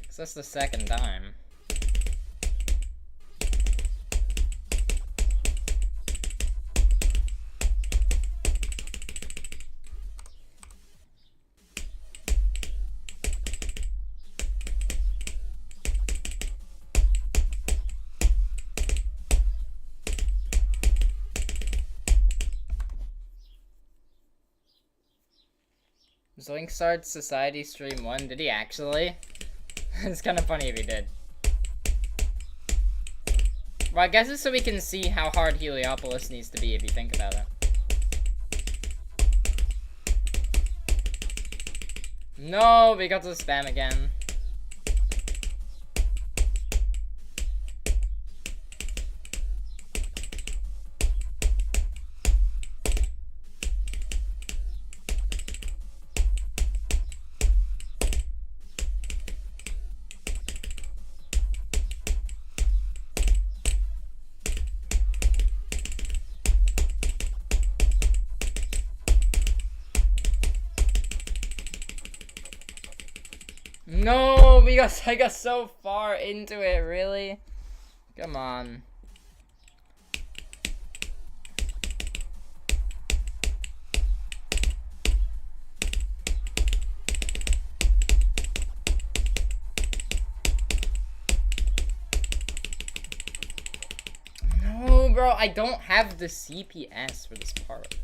Cause that's the second time. Zoink starts Society Stream 1. Did he actually? It's kind of funny if he did. Well, I guess it's so we can see how hard Heliopolis needs to be if you think about it. No, we got to spam again. No, because I got so far into it, really? Come on. No, bro, I don't have the CPS for this part.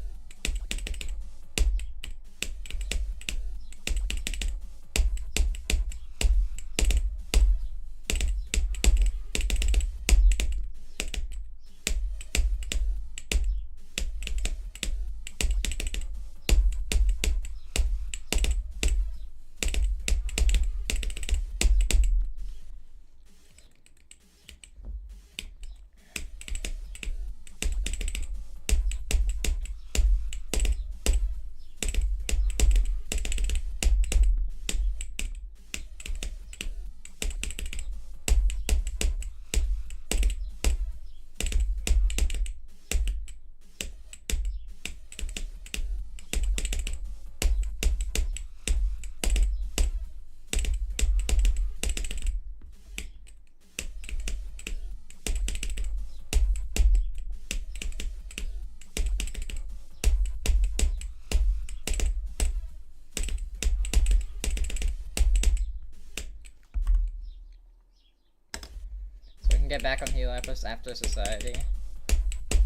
Get back on Heliopolis after Society.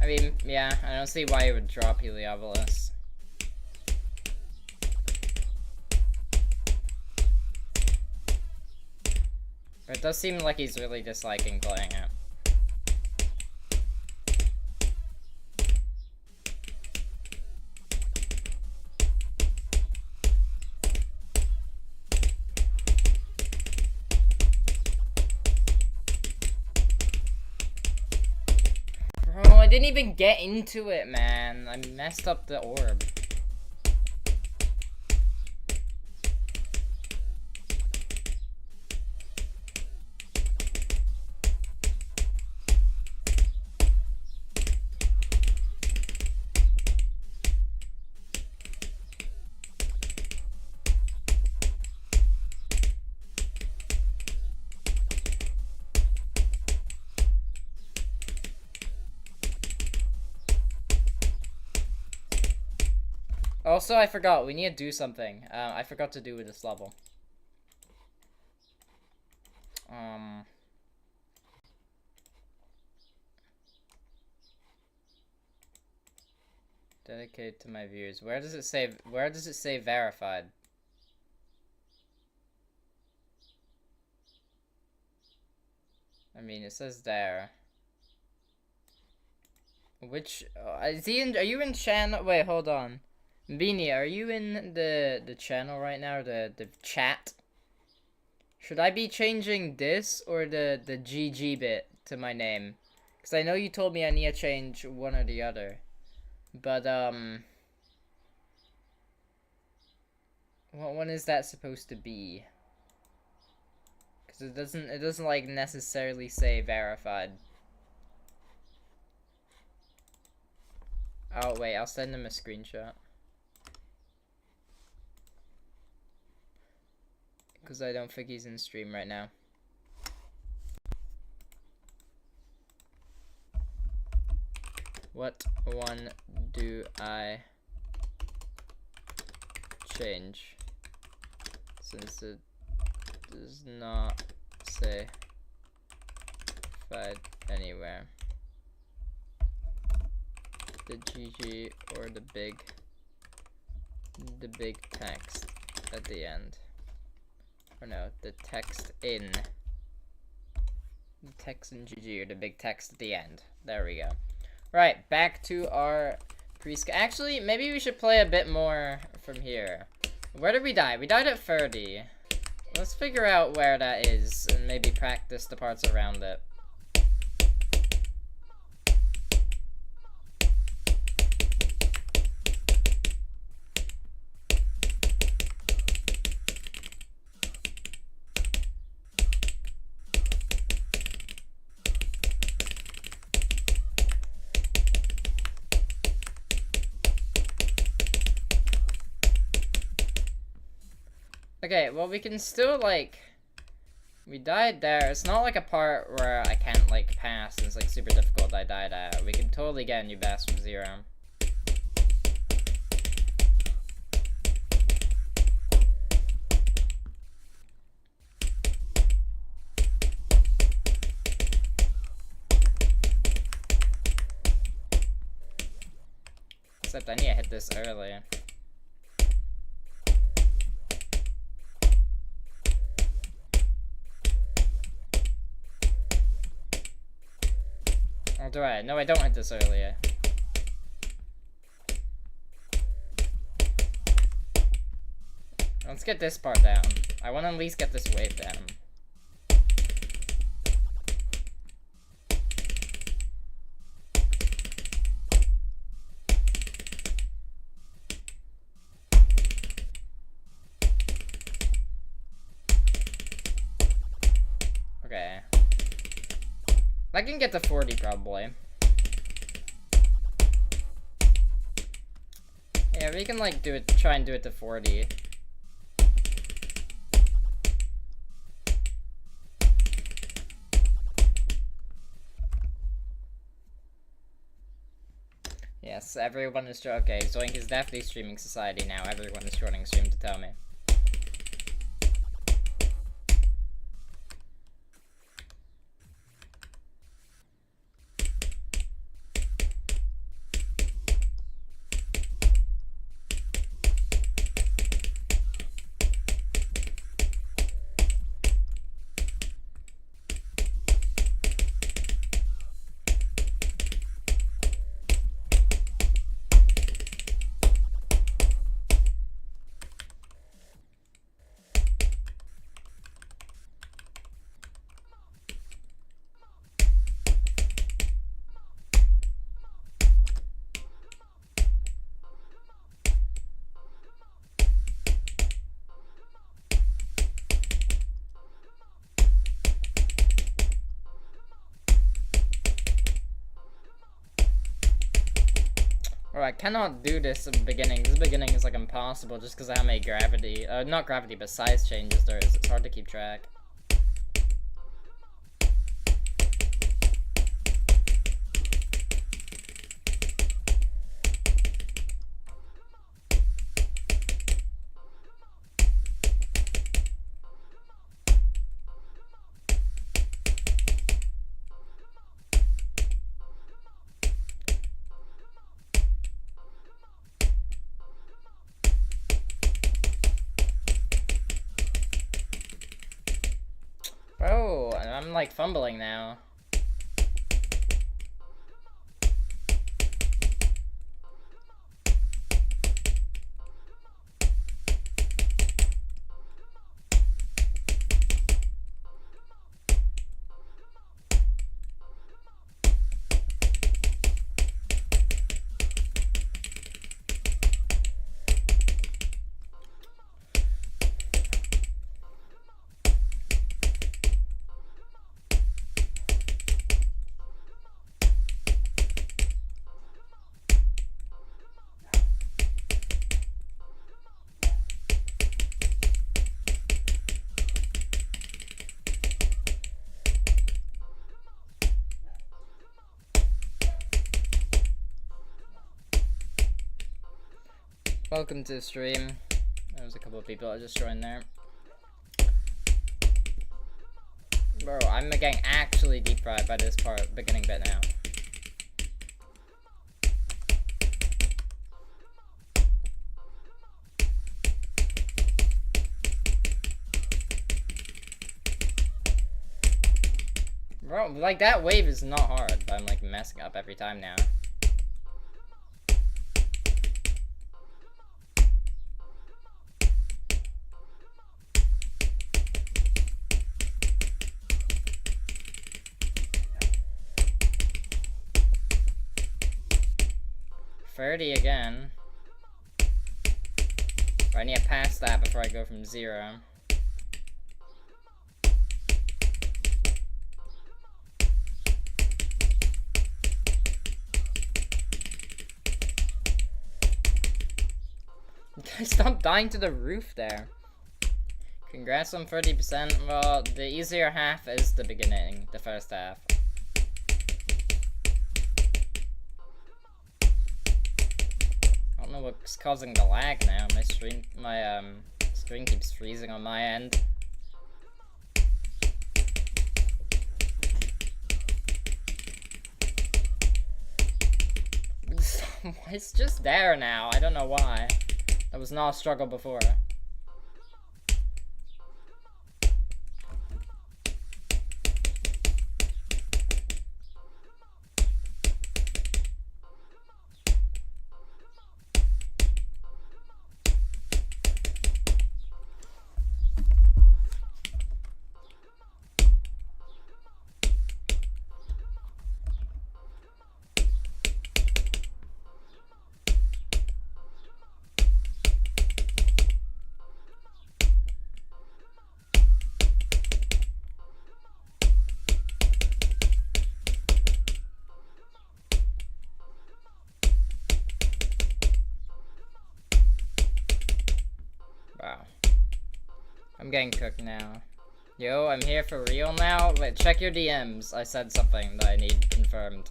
I mean, yeah, I don't see why it would drop Heliopolis. But it does seem like he's really disliking playing it. didn't even get into it, man. I messed up the orb. Also, I forgot. We need to do something. I forgot to do with this level. Dedicated to my viewers. Where does it say? Where does it say verified? I mean, it says there. Which is he in? Are you in channel? Wait, hold on. Beanie, are you in the channel right now, the chat? Should I be changing this or the GG bit to my name? Because I know you told me I need to change one or the other. But, what one is that supposed to be? Because it doesn't like necessarily say verified. Oh, wait, I'll send him a screenshot. Because I don't think he's in stream right now. What one do I change? Since it does not say verified anywhere. The GG or the big text at the end. Or no, the text in. The text in GG or the big text at the end. There we go. Right, back to our Actually, maybe we should play a bit more from here. Where did we die? We died at 30. Let's figure out where that is and maybe practice the parts around it. Okay, well, we can still, like, we died there. It's not, like, a part where I can't, like, pass. It's, like, super difficult I died at. We can totally get a new bass from 0. Except I need to hit this early. Or do I? No, I don't hit this earlier. Let's get this part down. I want to at least get this wave down. Okay. I can get to 40 probably. Yeah, we can like do it, try and do it to 40. Yes, everyone is okay. Zoink is definitely streaming society now. Everyone is joining stream to tell me. I cannot do this at the beginning. This beginning is like impossible just because of how many gravity, not gravity, but size changes there is. It's hard to keep track. Oh, I'm like fumbling now. Welcome to the stream. There was a couple of people that just joined there. Bro, I'm getting actually deep fried by this beginning bit now. Bro, like that wave is not hard, but I'm like messing up every time now. Again. But I need to pass that before I go from 0. Guys, stop dying to the roof there. Congrats on 30%. Well, the easier half is the beginning, the first half. I don't know what's causing the lag now. My screen keeps freezing on my end. It's just there now. I don't know why. That was not a struggle before. I'm getting cooked now. Yo, I'm here for real now? Wait, check your DMs. I said something that I need confirmed.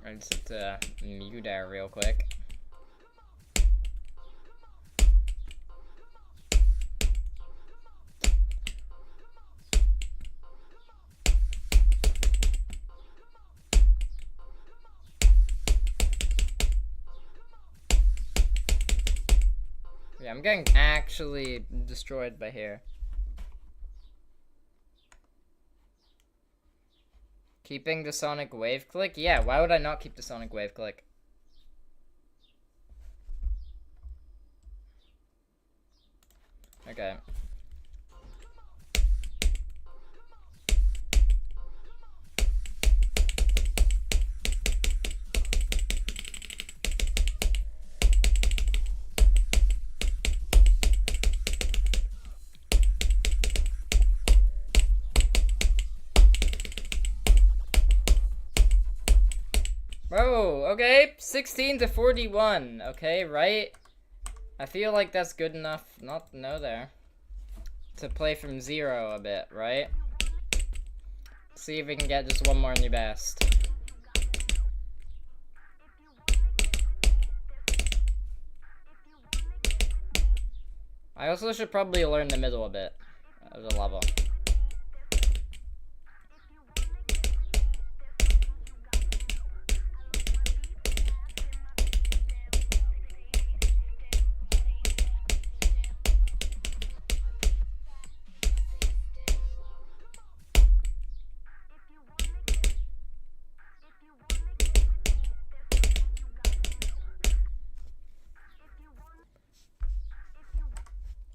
I just have to mute there real quick. Yeah, I'm getting actually destroyed by here. Keeping the sonic wave click? Yeah, why would I not keep the sonic wave click? Okay. Bro, okay, 16 to 41. Okay, right? I feel like that's good enough. No there. To play from 0 a bit, right? See if we can get just one more new best. I also should probably learn the middle a bit of the level.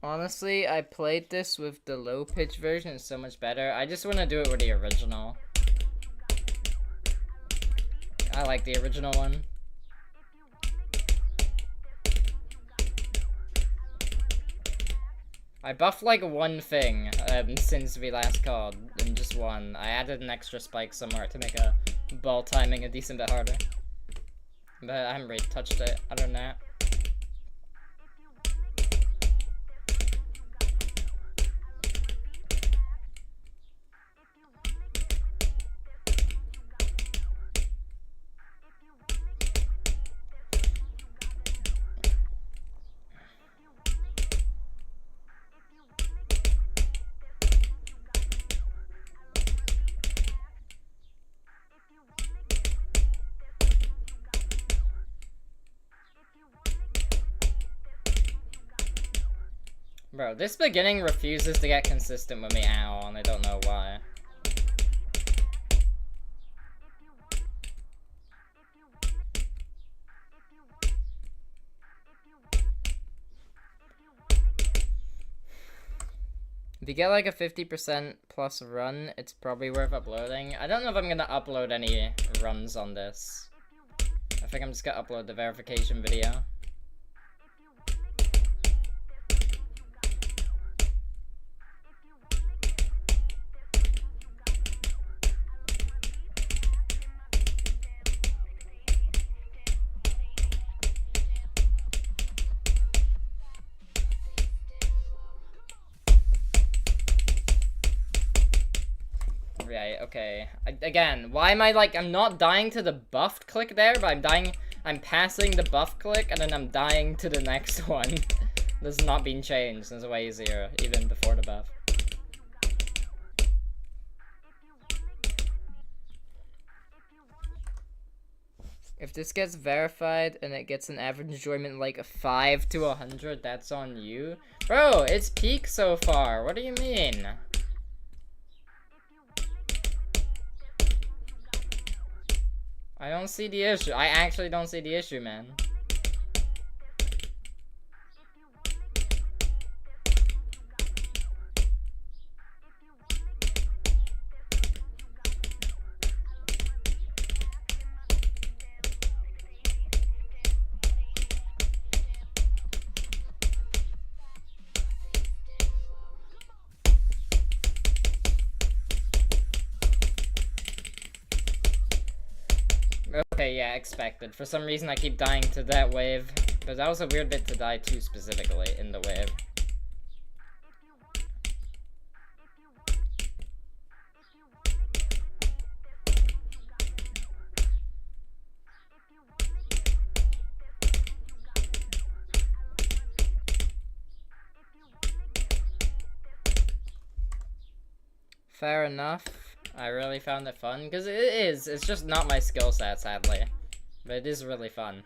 Honestly, I played this with the low pitch version. It's so much better. I just want to do it with the original. I like the original one. I buffed like one thing since we last called, and just one. I added an extra spike somewhere to make a ball timing a decent bit harder. But I haven't really touched it other than that. Bro, this beginning refuses to get consistent with me at all, and I don't know why. If you get like a 50% plus run, it's probably worth uploading. I don't know if I'm gonna upload any runs on this. I think I'm just gonna upload the verification video. Right, okay. Again, why am I like, I'm not dying to the buffed click there, but I'm passing the buff click, and then I'm dying to the next one. This has not been changed, it's way easier, even before the buff. If this gets verified, and it gets an average enjoyment like a 5 to 100, that's on you. Bro, it's peak so far, what do you mean? I don't see the issue. I actually don't see the issue, man. Okay, yeah, expected. For some reason I keep dying to that wave, but that was a weird bit to die to specifically in the wave. Fair enough. I really found it fun, because it's just not my skill set, sadly. But it is really fun.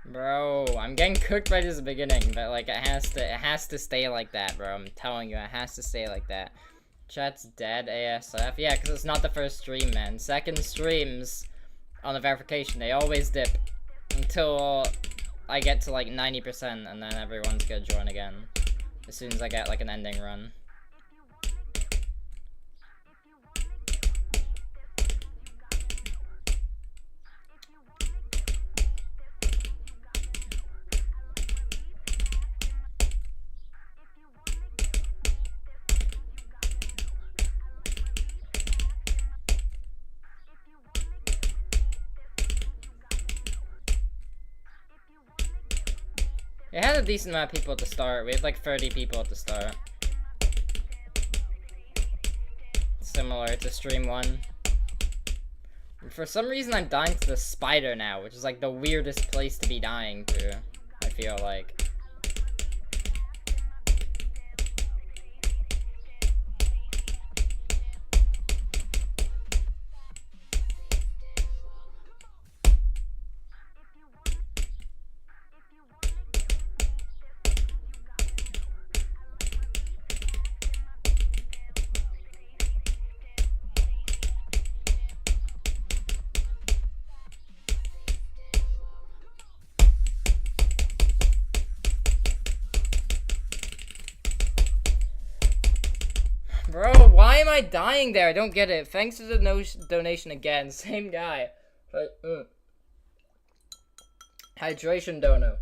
Bro, I'm getting cooked right at the beginning, but like it has to stay like that, bro. I'm telling you, it has to stay like that. Chat's dead ASF. Yeah, because it's not the first stream, man. Second streams on the verification, they always dip until I get to like 90%, and then everyone's gonna join again as soon as I get like an ending run. It had a decent amount of people at the start. We had like 30 people at the start. Similar to stream 1. For some reason I'm dying to the spider now, which is like the weirdest place to be dying to, I feel like. Bro, why am I dying there? I don't get it. Thanks for the donation again. Same guy. But, hydration dono.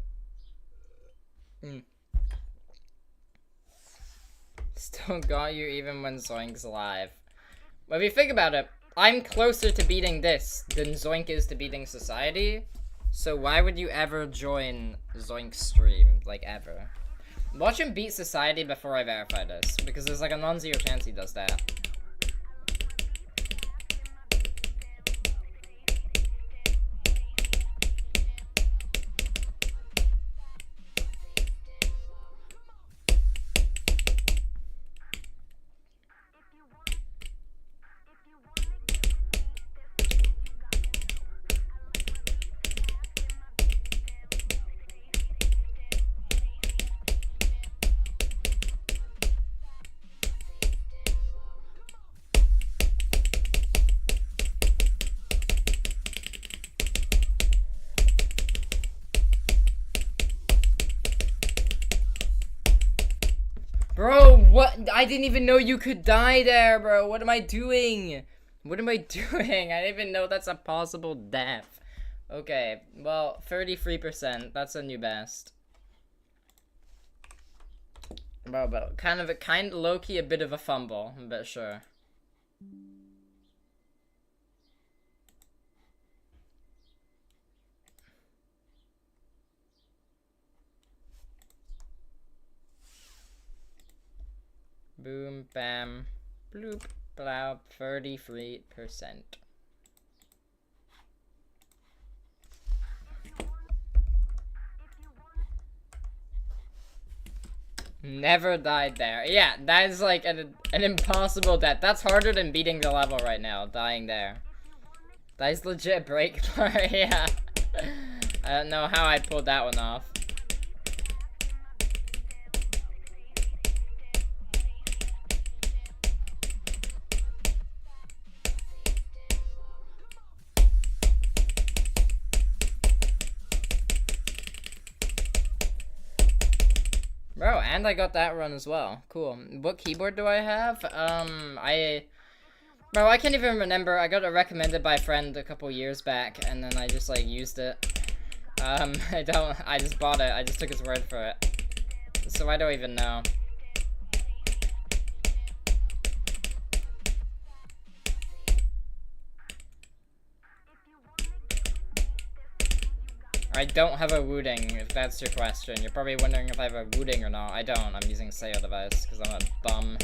Still got you even when Zoink's alive. Well, if you think about it, I'm closer to beating this than Zoink is to beating Society. So why would you ever join Zoink's stream? Like, ever. Watch him beat Society before I verify this, because there's like a non-zero chance he does that. Bro, what? I didn't even know you could die there, bro. What am I doing? What am I doing? I didn't even know that's a possible death. Okay, well, 33%. That's a new best. Bro, but kind of low-key a bit of a fumble, but sure. Boom, bam, bloop, blow, 33%. Never died there. Yeah, that is like an impossible death. That's harder than beating the level right now, dying there. That is legit break part, yeah. I don't know how I pulled that one off. Bro, and I got that run as well. Cool. What keyboard do I have? Bro, I can't even remember. I got it recommended by a friend a couple years back, and then I just, like, used it. I just bought it. I just took his word for it. So I don't even know. I don't have a Wooding, if that's your question. You're probably wondering if I have a Wooding or not. I don't. I'm using a Seo device because I'm a bum.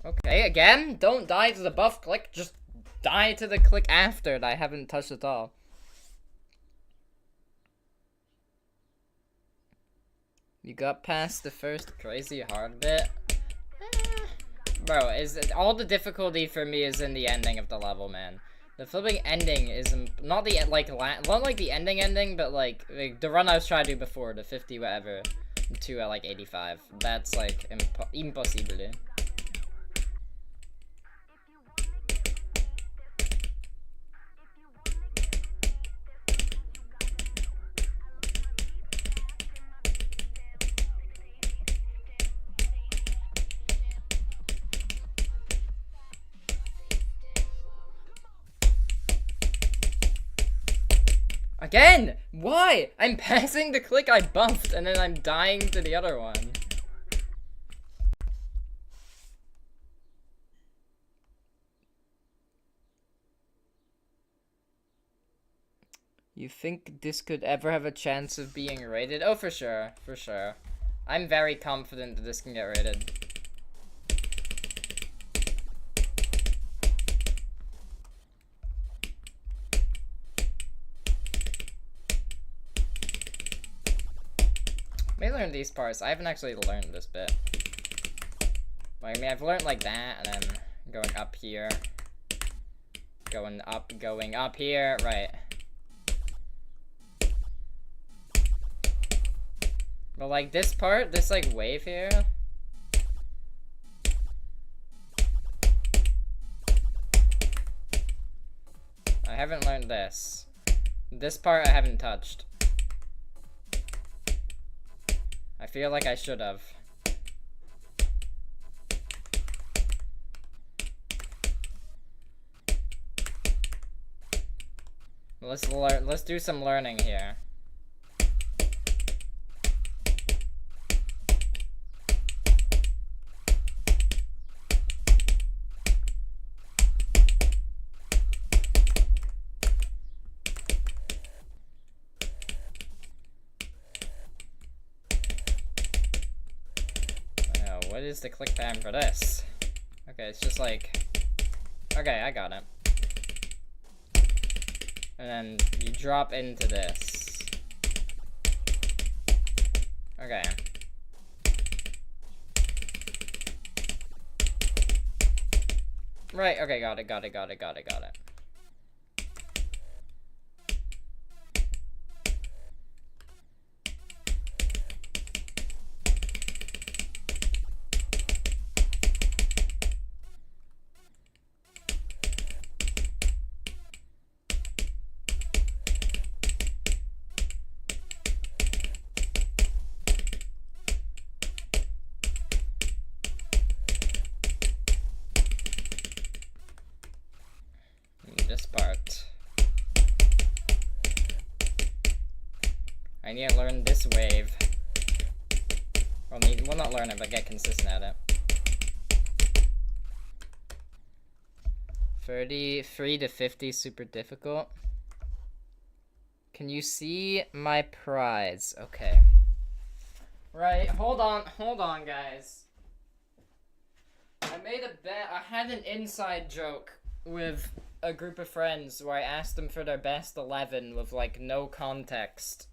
Okay, again, don't die to the buff click, just die to the click after that I haven't touched at all. You got past the first crazy hard bit. Bro, all the difficulty for me is in the ending of the level, man. The flipping ending is not the not like the ending, but like the run I was trying to do before, the 50 whatever, to like 85. That's like impossible. Again! Why? I'm passing the click I buffed, and then I'm dying to the other one. You think this could ever have a chance of being rated? Oh, for sure. For sure. I'm very confident that this can get rated. May learn these parts. I haven't actually learned this bit. I mean, I've learned like that, and then going up here. Going up here. Right. But like this part, this like wave here. I haven't learned this. This part I haven't touched. I feel like I should have. Let's do some learning here. What is the click pattern for this? Okay, it's just like... Okay, I got it. And then you drop into this. Okay. Right, okay, got it. This part. I need to learn this wave. Well, not learn it, but get consistent at it. 33 to 50, super difficult. Can you see my prize? Okay. Right, hold on, guys. I made a bet. I had an inside joke with a group of friends where I asked them for their best 11 with like no context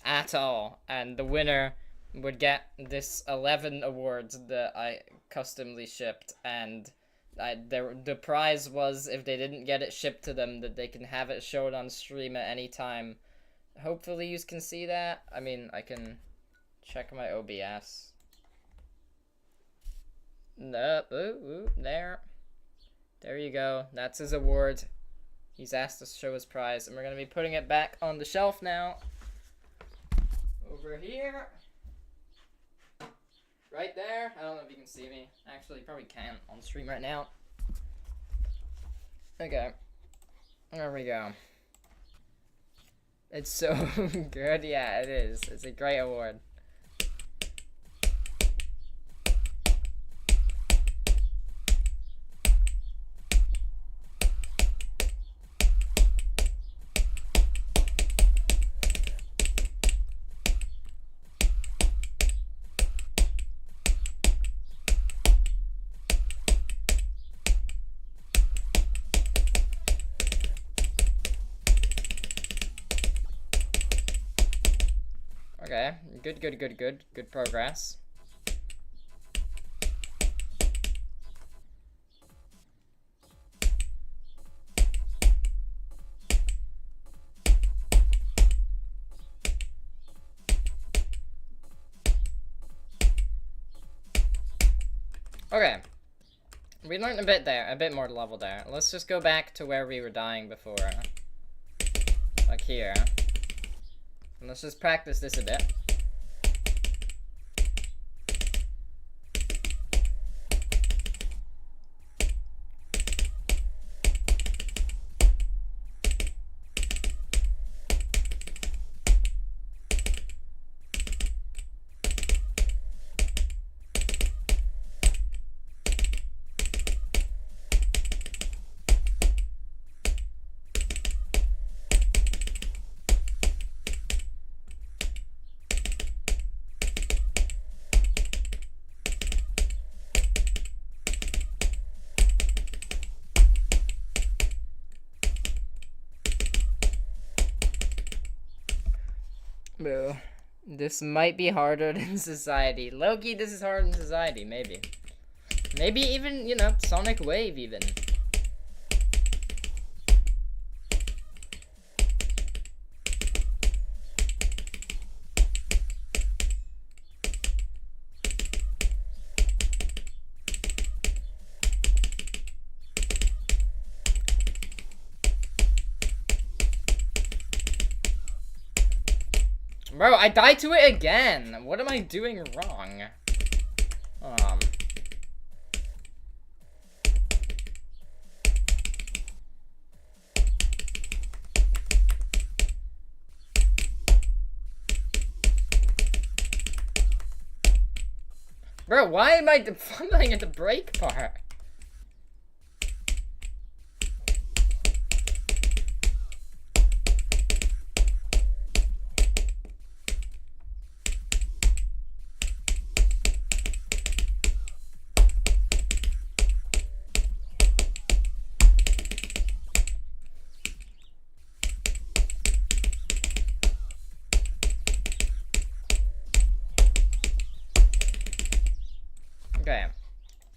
at all, and the winner would get this 11 awards that I customly shipped, and the prize was, if they didn't get it shipped to them, that they can have it showed on stream at any time. Hopefully you can see that. I mean, I can check my OBS. No, there you go. That's his award. He's asked to show his prize, and we're gonna be putting it back on the shelf now. Over here. Right there. I don't know if you can see me. Actually, you probably can't on stream right now. Okay. There we go. It's so good. Yeah, it is. It's a great award. Okay, good progress. Okay. We learned a bit there, a bit more level there. Let's just go back to where we were dying before. Like here. And let's just practice this a bit. Boo. This might be harder than society. Loki, this is harder than society, maybe. Maybe even, you know, Sonic Wave even. Bro, I died to it again. What am I doing wrong? Bro, why am I fumbling at the break part? Okay.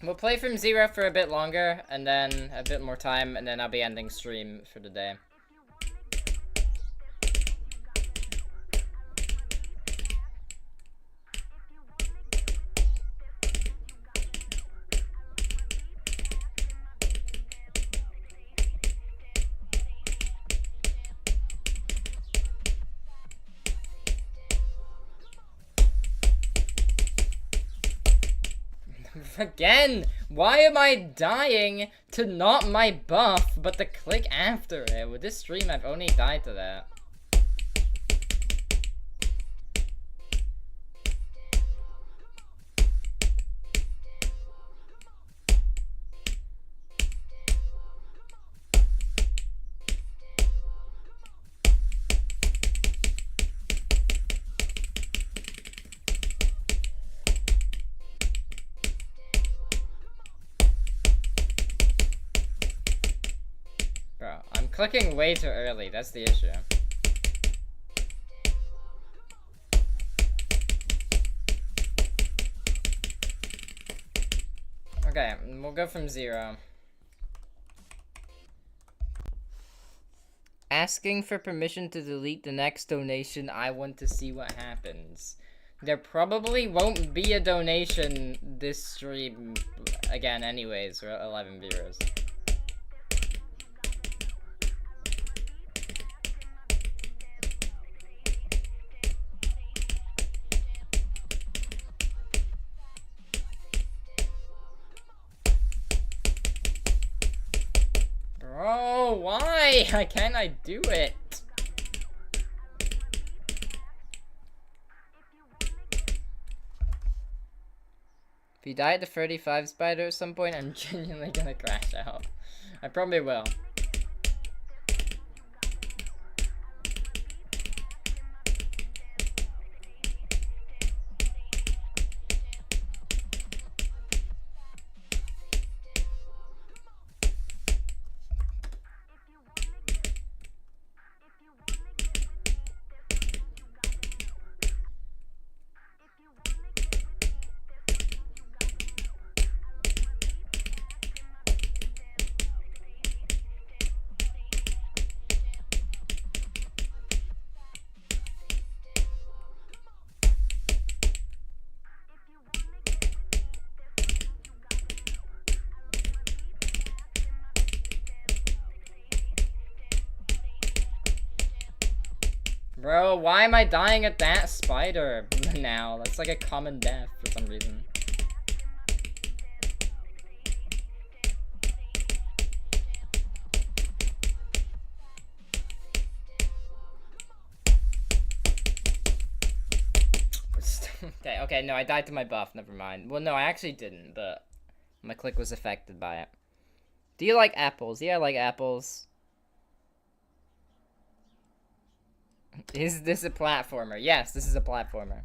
We'll play from 0 for a bit longer, and then a bit more time, and then I'll be ending stream for the day. Again, why am I dying to not my buff, but the click after it? With this stream, I've only died to that. Bro, I'm clicking way too early, that's the issue. Okay, we'll go from 0. Asking for permission to delete the next donation. I want to see what happens. There probably won't be a donation this stream again anyways. We're at 11 viewers. Bro, why? Can't I do it? If you die at the 35 spider at some point, I'm genuinely gonna crash out. I probably will. Bro, why am I dying at that spider now? That's like a common death for some reason. Okay, no, I died to my buff, never mind. Well, no, I actually didn't, but my click was affected by it. Do you like apples? Yeah, I like apples. Is this a platformer? Yes, this is a platformer.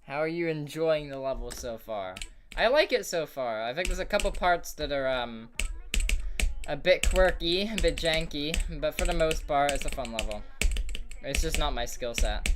How are you enjoying the level so far? I like it so far. I think there's a couple parts that are, a bit quirky, a bit janky, but for the most part, it's a fun level. It's just not my skill set.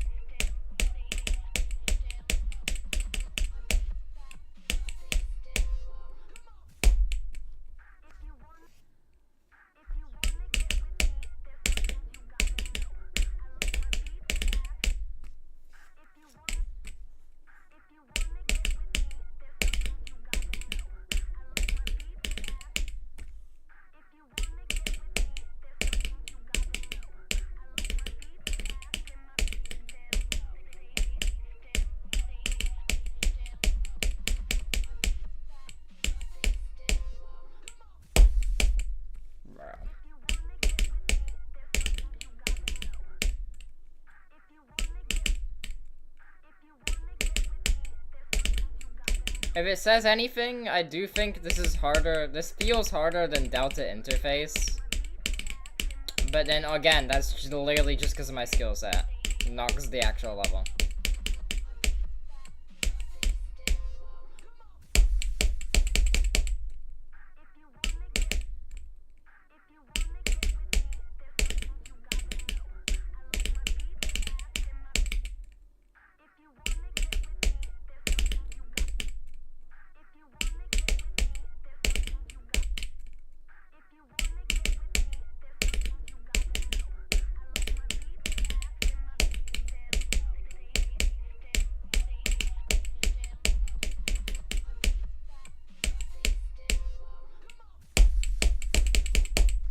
If it says anything, I do think this is harder. This feels harder than Delta Interface. But then again, that's just literally just because of my skill set, not because of the actual level.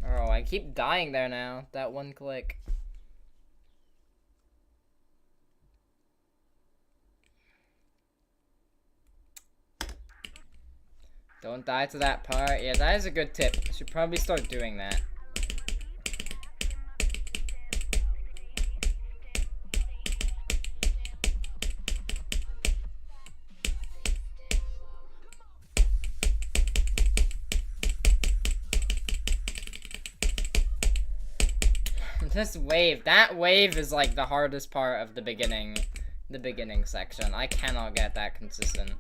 Oh, I keep dying there now. That one click. Don't die to that part. Yeah, that is a good tip. I should probably start doing that. This wave, that wave is like the hardest part of the beginning section. I cannot get that consistent.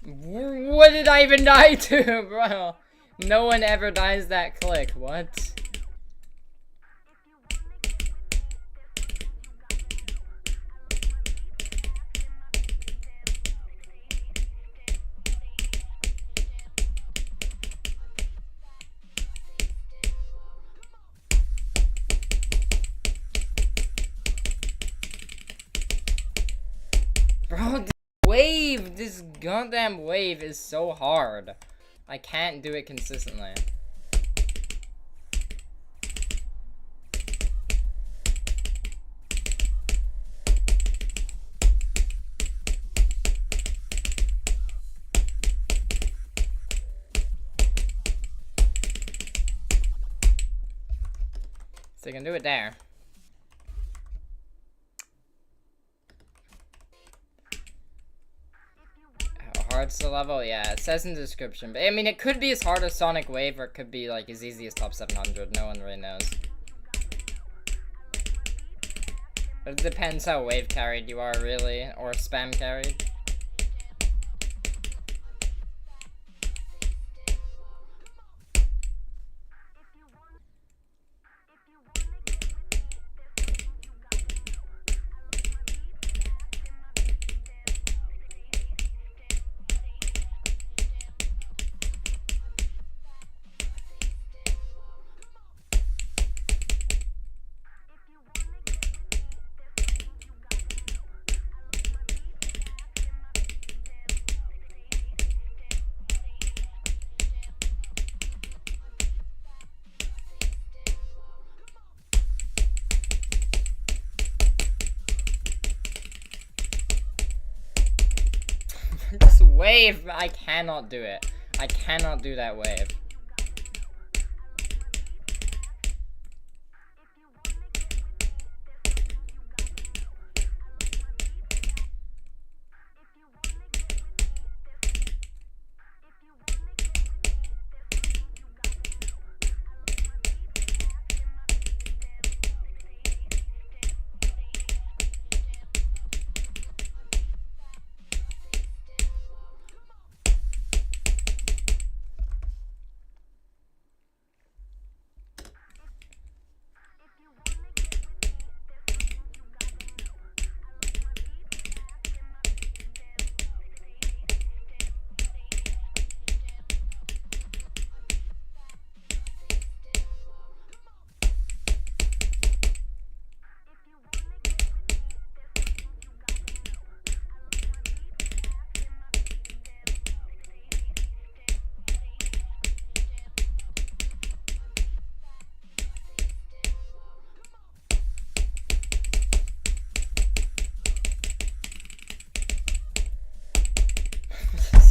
What did I even die to, bro? No one ever dies that click. What? Bro, this goddamn wave is so hard. I can't do it consistently. So you can do it there. hard's the level? Yeah, it says in the description. But I mean, it could be as hard as Sonic Wave, or it could be like as easy as top 700. No one really knows. But it depends how wave carried you are, really, or spam carried. This wave, I cannot do it. I cannot do that wave.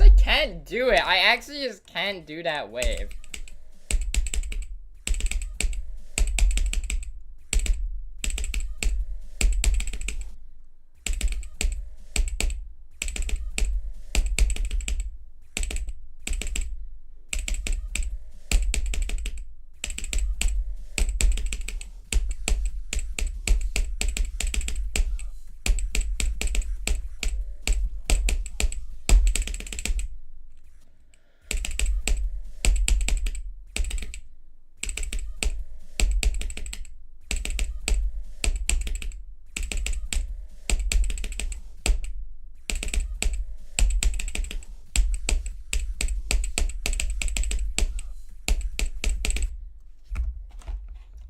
I can't do it. I actually just can't do that wave.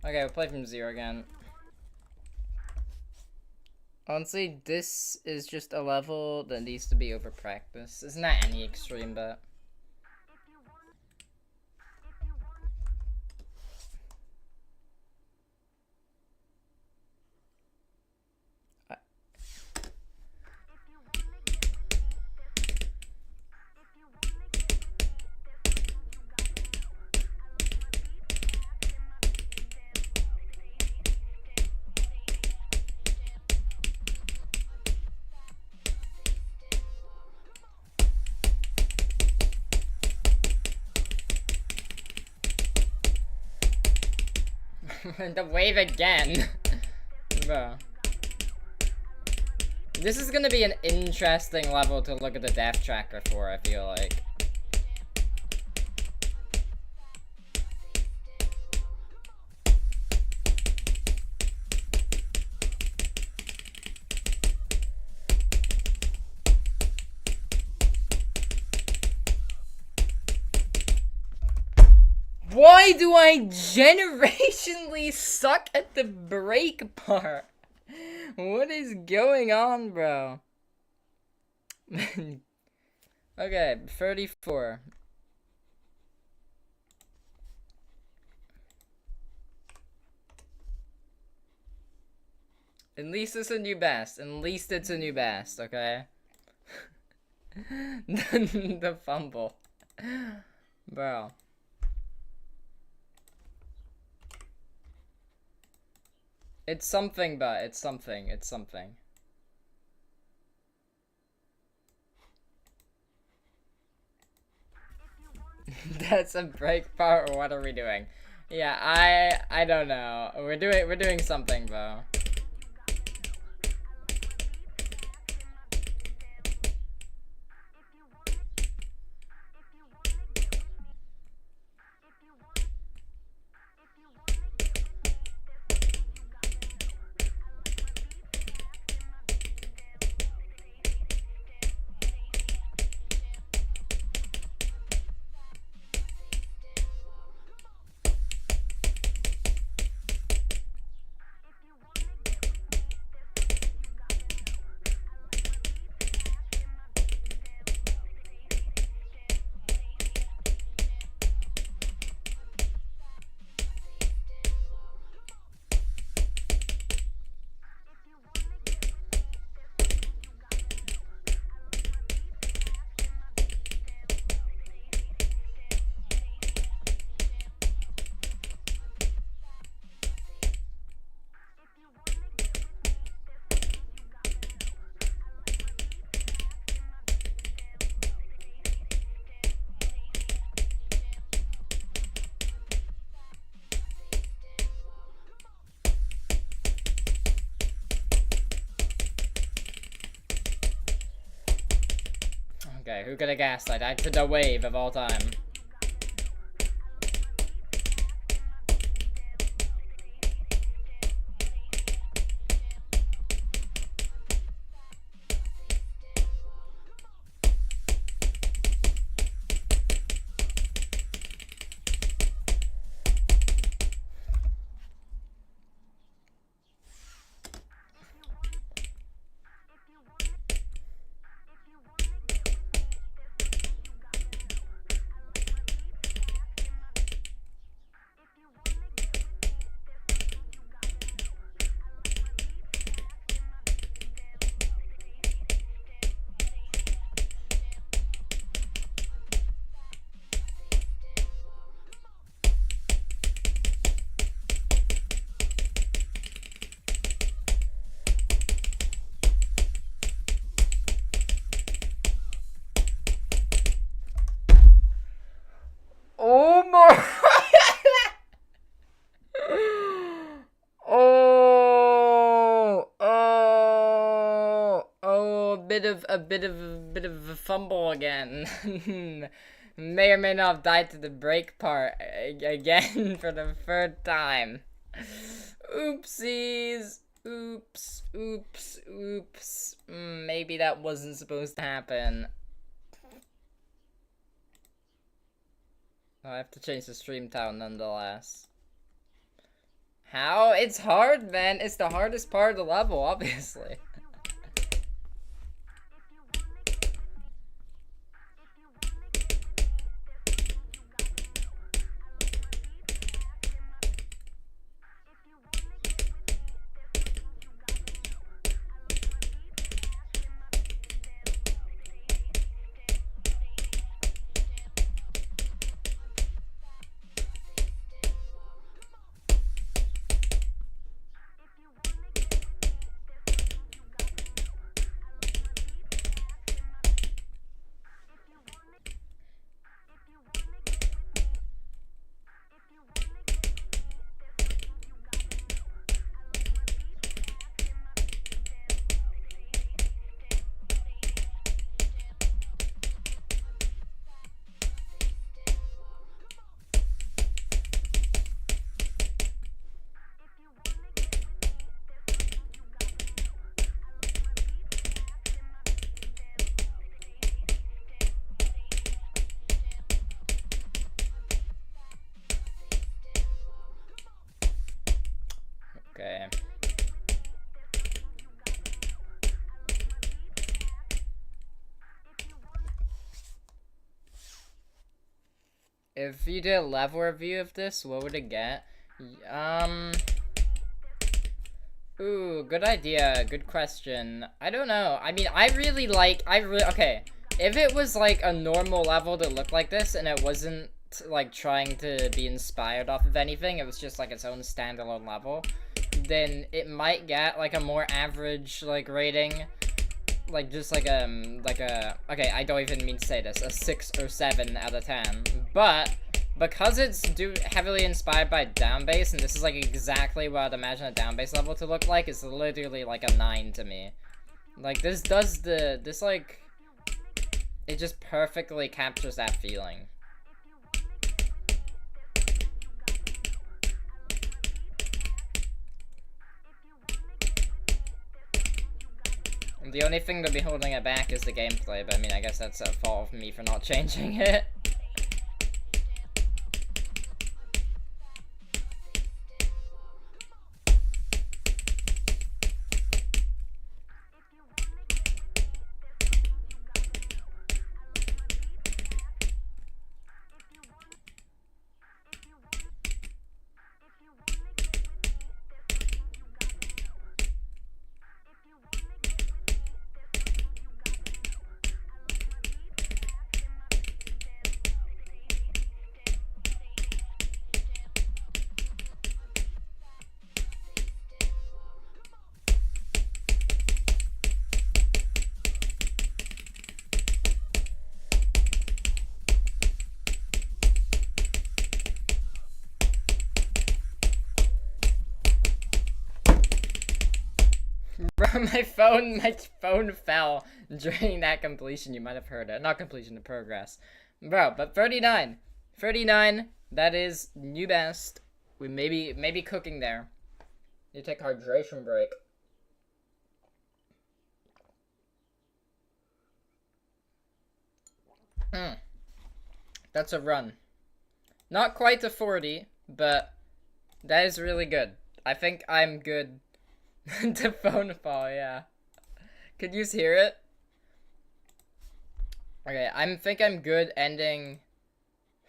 Okay, we'll play from 0 again. Honestly, this is just a level that needs to be over practice. It's not any extreme, but... The wave again. Bro. This is gonna be an interesting level to look at the death tracker for, I feel like. Why do I generationally suck at the break part? What is going on, bro? Okay, 34. At least it's a new best. At least it's a new best, okay? The fumble. Bro. It's something, but it's something. It's something. That's a break part, or what are we doing? Yeah, I don't know. We're doing something though. Okay, who could have guessed I died to the wave of all time? Oh my! A bit of a fumble again. May or may not have died to the break part again for the third time. Oopsies. Oops. Maybe that wasn't supposed to happen. I have to change the stream town nonetheless. How? It's hard, man. It's the hardest part of the level, obviously. Okay. If you did a level review of this, what would it get? Ooh, good idea. Good question. I don't know. I mean, okay. If it was like a normal level that looked like this and it wasn't like trying to be inspired off of anything, it was just like its own standalone level, then it might get like a more average like rating. like just like a okay, I don't even mean to say this, a 6 or 7 out of 10, but because it's heavily inspired by down bass, and this is like exactly what I'd imagine a down bass level to look like, it's literally like a 9 to me. Like this like it just perfectly captures that feeling. The only thing that'd be holding it back is the gameplay, but I mean, I guess that's a fault of me for not changing it. Bro, my phone fell during that completion. You might have heard it. Not completion, the progress. Bro, but 39. 39, that is new best. We maybe cooking there. You take a hydration break. That's a run. Not quite a 40, but that is really good. I think I'm good. To phone fall, yeah. Could you hear it? Okay, I think I'm good ending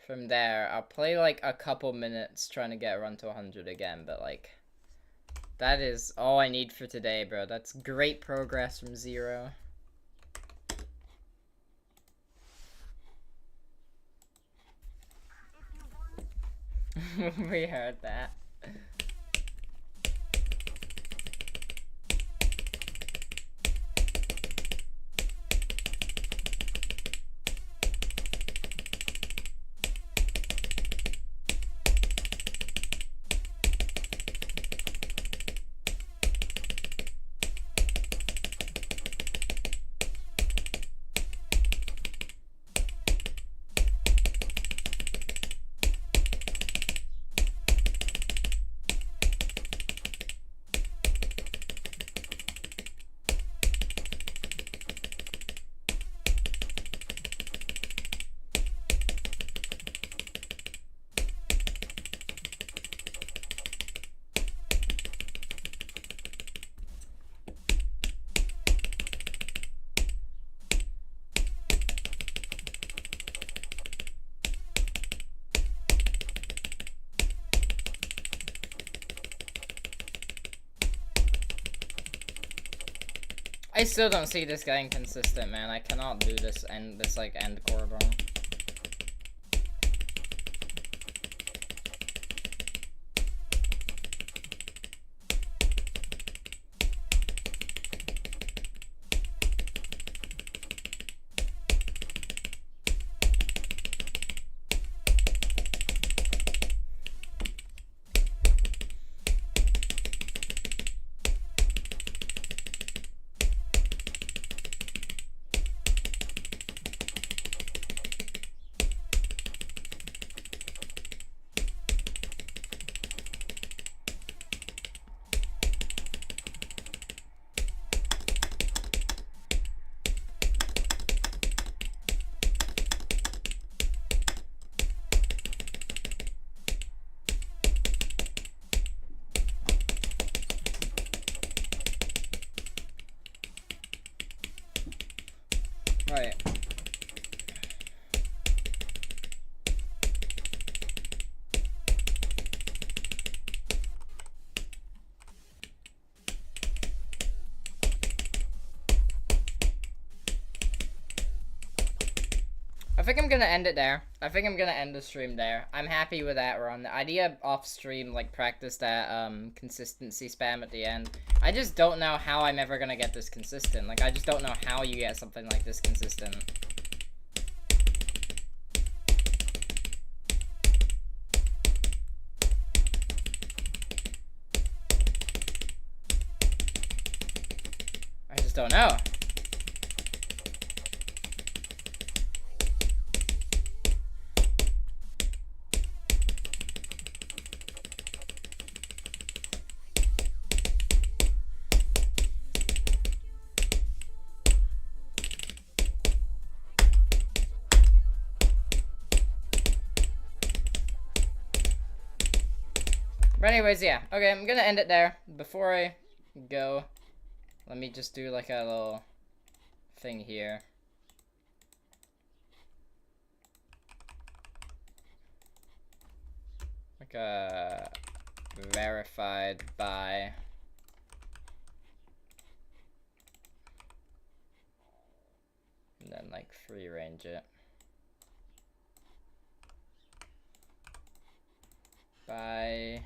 from there. I'll play like a couple minutes trying to get a run to 100 again, but like that is all I need for today, bro. That's great progress from 0. We heard that. I still don't see this getting consistent, man. I cannot do this like end core, bro. Right. think I'm gonna end it there. I think I'm gonna end the stream there. I'm happy with that run. The idea off stream, like, practice that consistency spam at the end. I just don't know how I'm ever gonna get this consistent. Like, I just don't know how you get something like this consistent. I just don't know. But anyways, yeah. Okay, I'm gonna end it there. Before I go, let me just do like a little thing here. Like a verified by. And then like free range it. By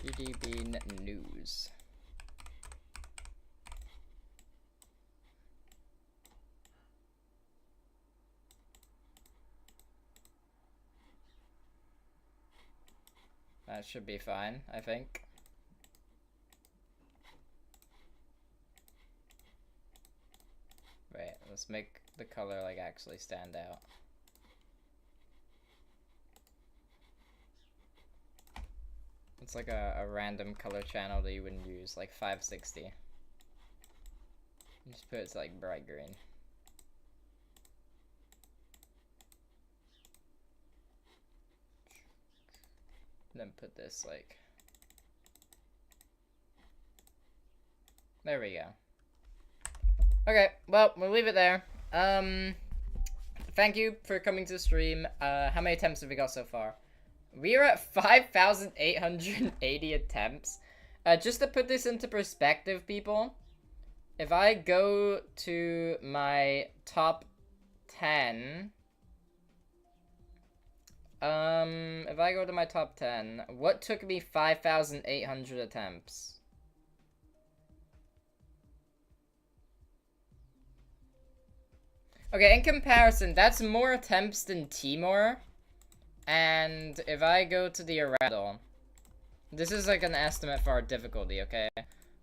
GDB News. That should be fine, I think. Wait, let's make the color like actually stand out. It's like a random color channel that you wouldn't use, like 560. Just put it to like bright green. Then put this like. There we go. Okay, well, we'll leave it there. Thank you for coming to the stream. How many attempts have we got so far? We are at 5,880 attempts. Just to put this into perspective, people, if I go to my top 10, if I go to my top 10, what took me 5,800 attempts? Okay, in comparison, that's more attempts than Timor. And if I go to the Irrational, this is like an estimate for our difficulty, okay?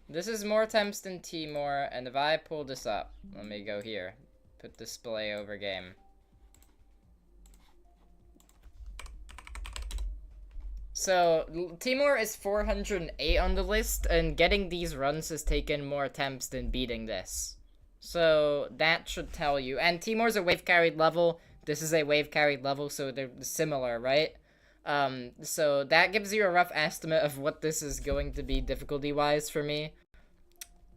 This is more attempts than Timor, and if I pull this up, let me go here, put display over game. So, Timor is 408 on the list, and getting these runs has taken more attempts than beating this. So, that should tell you. And Timor's a wave carried level. This is a wave carried level, so they're similar, right? So that gives you a rough estimate of what this is going to be difficulty-wise for me.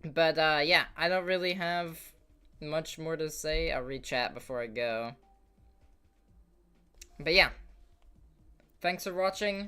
But, yeah, I don't really have much more to say. I'll read chat before I go. But yeah. Thanks for watching.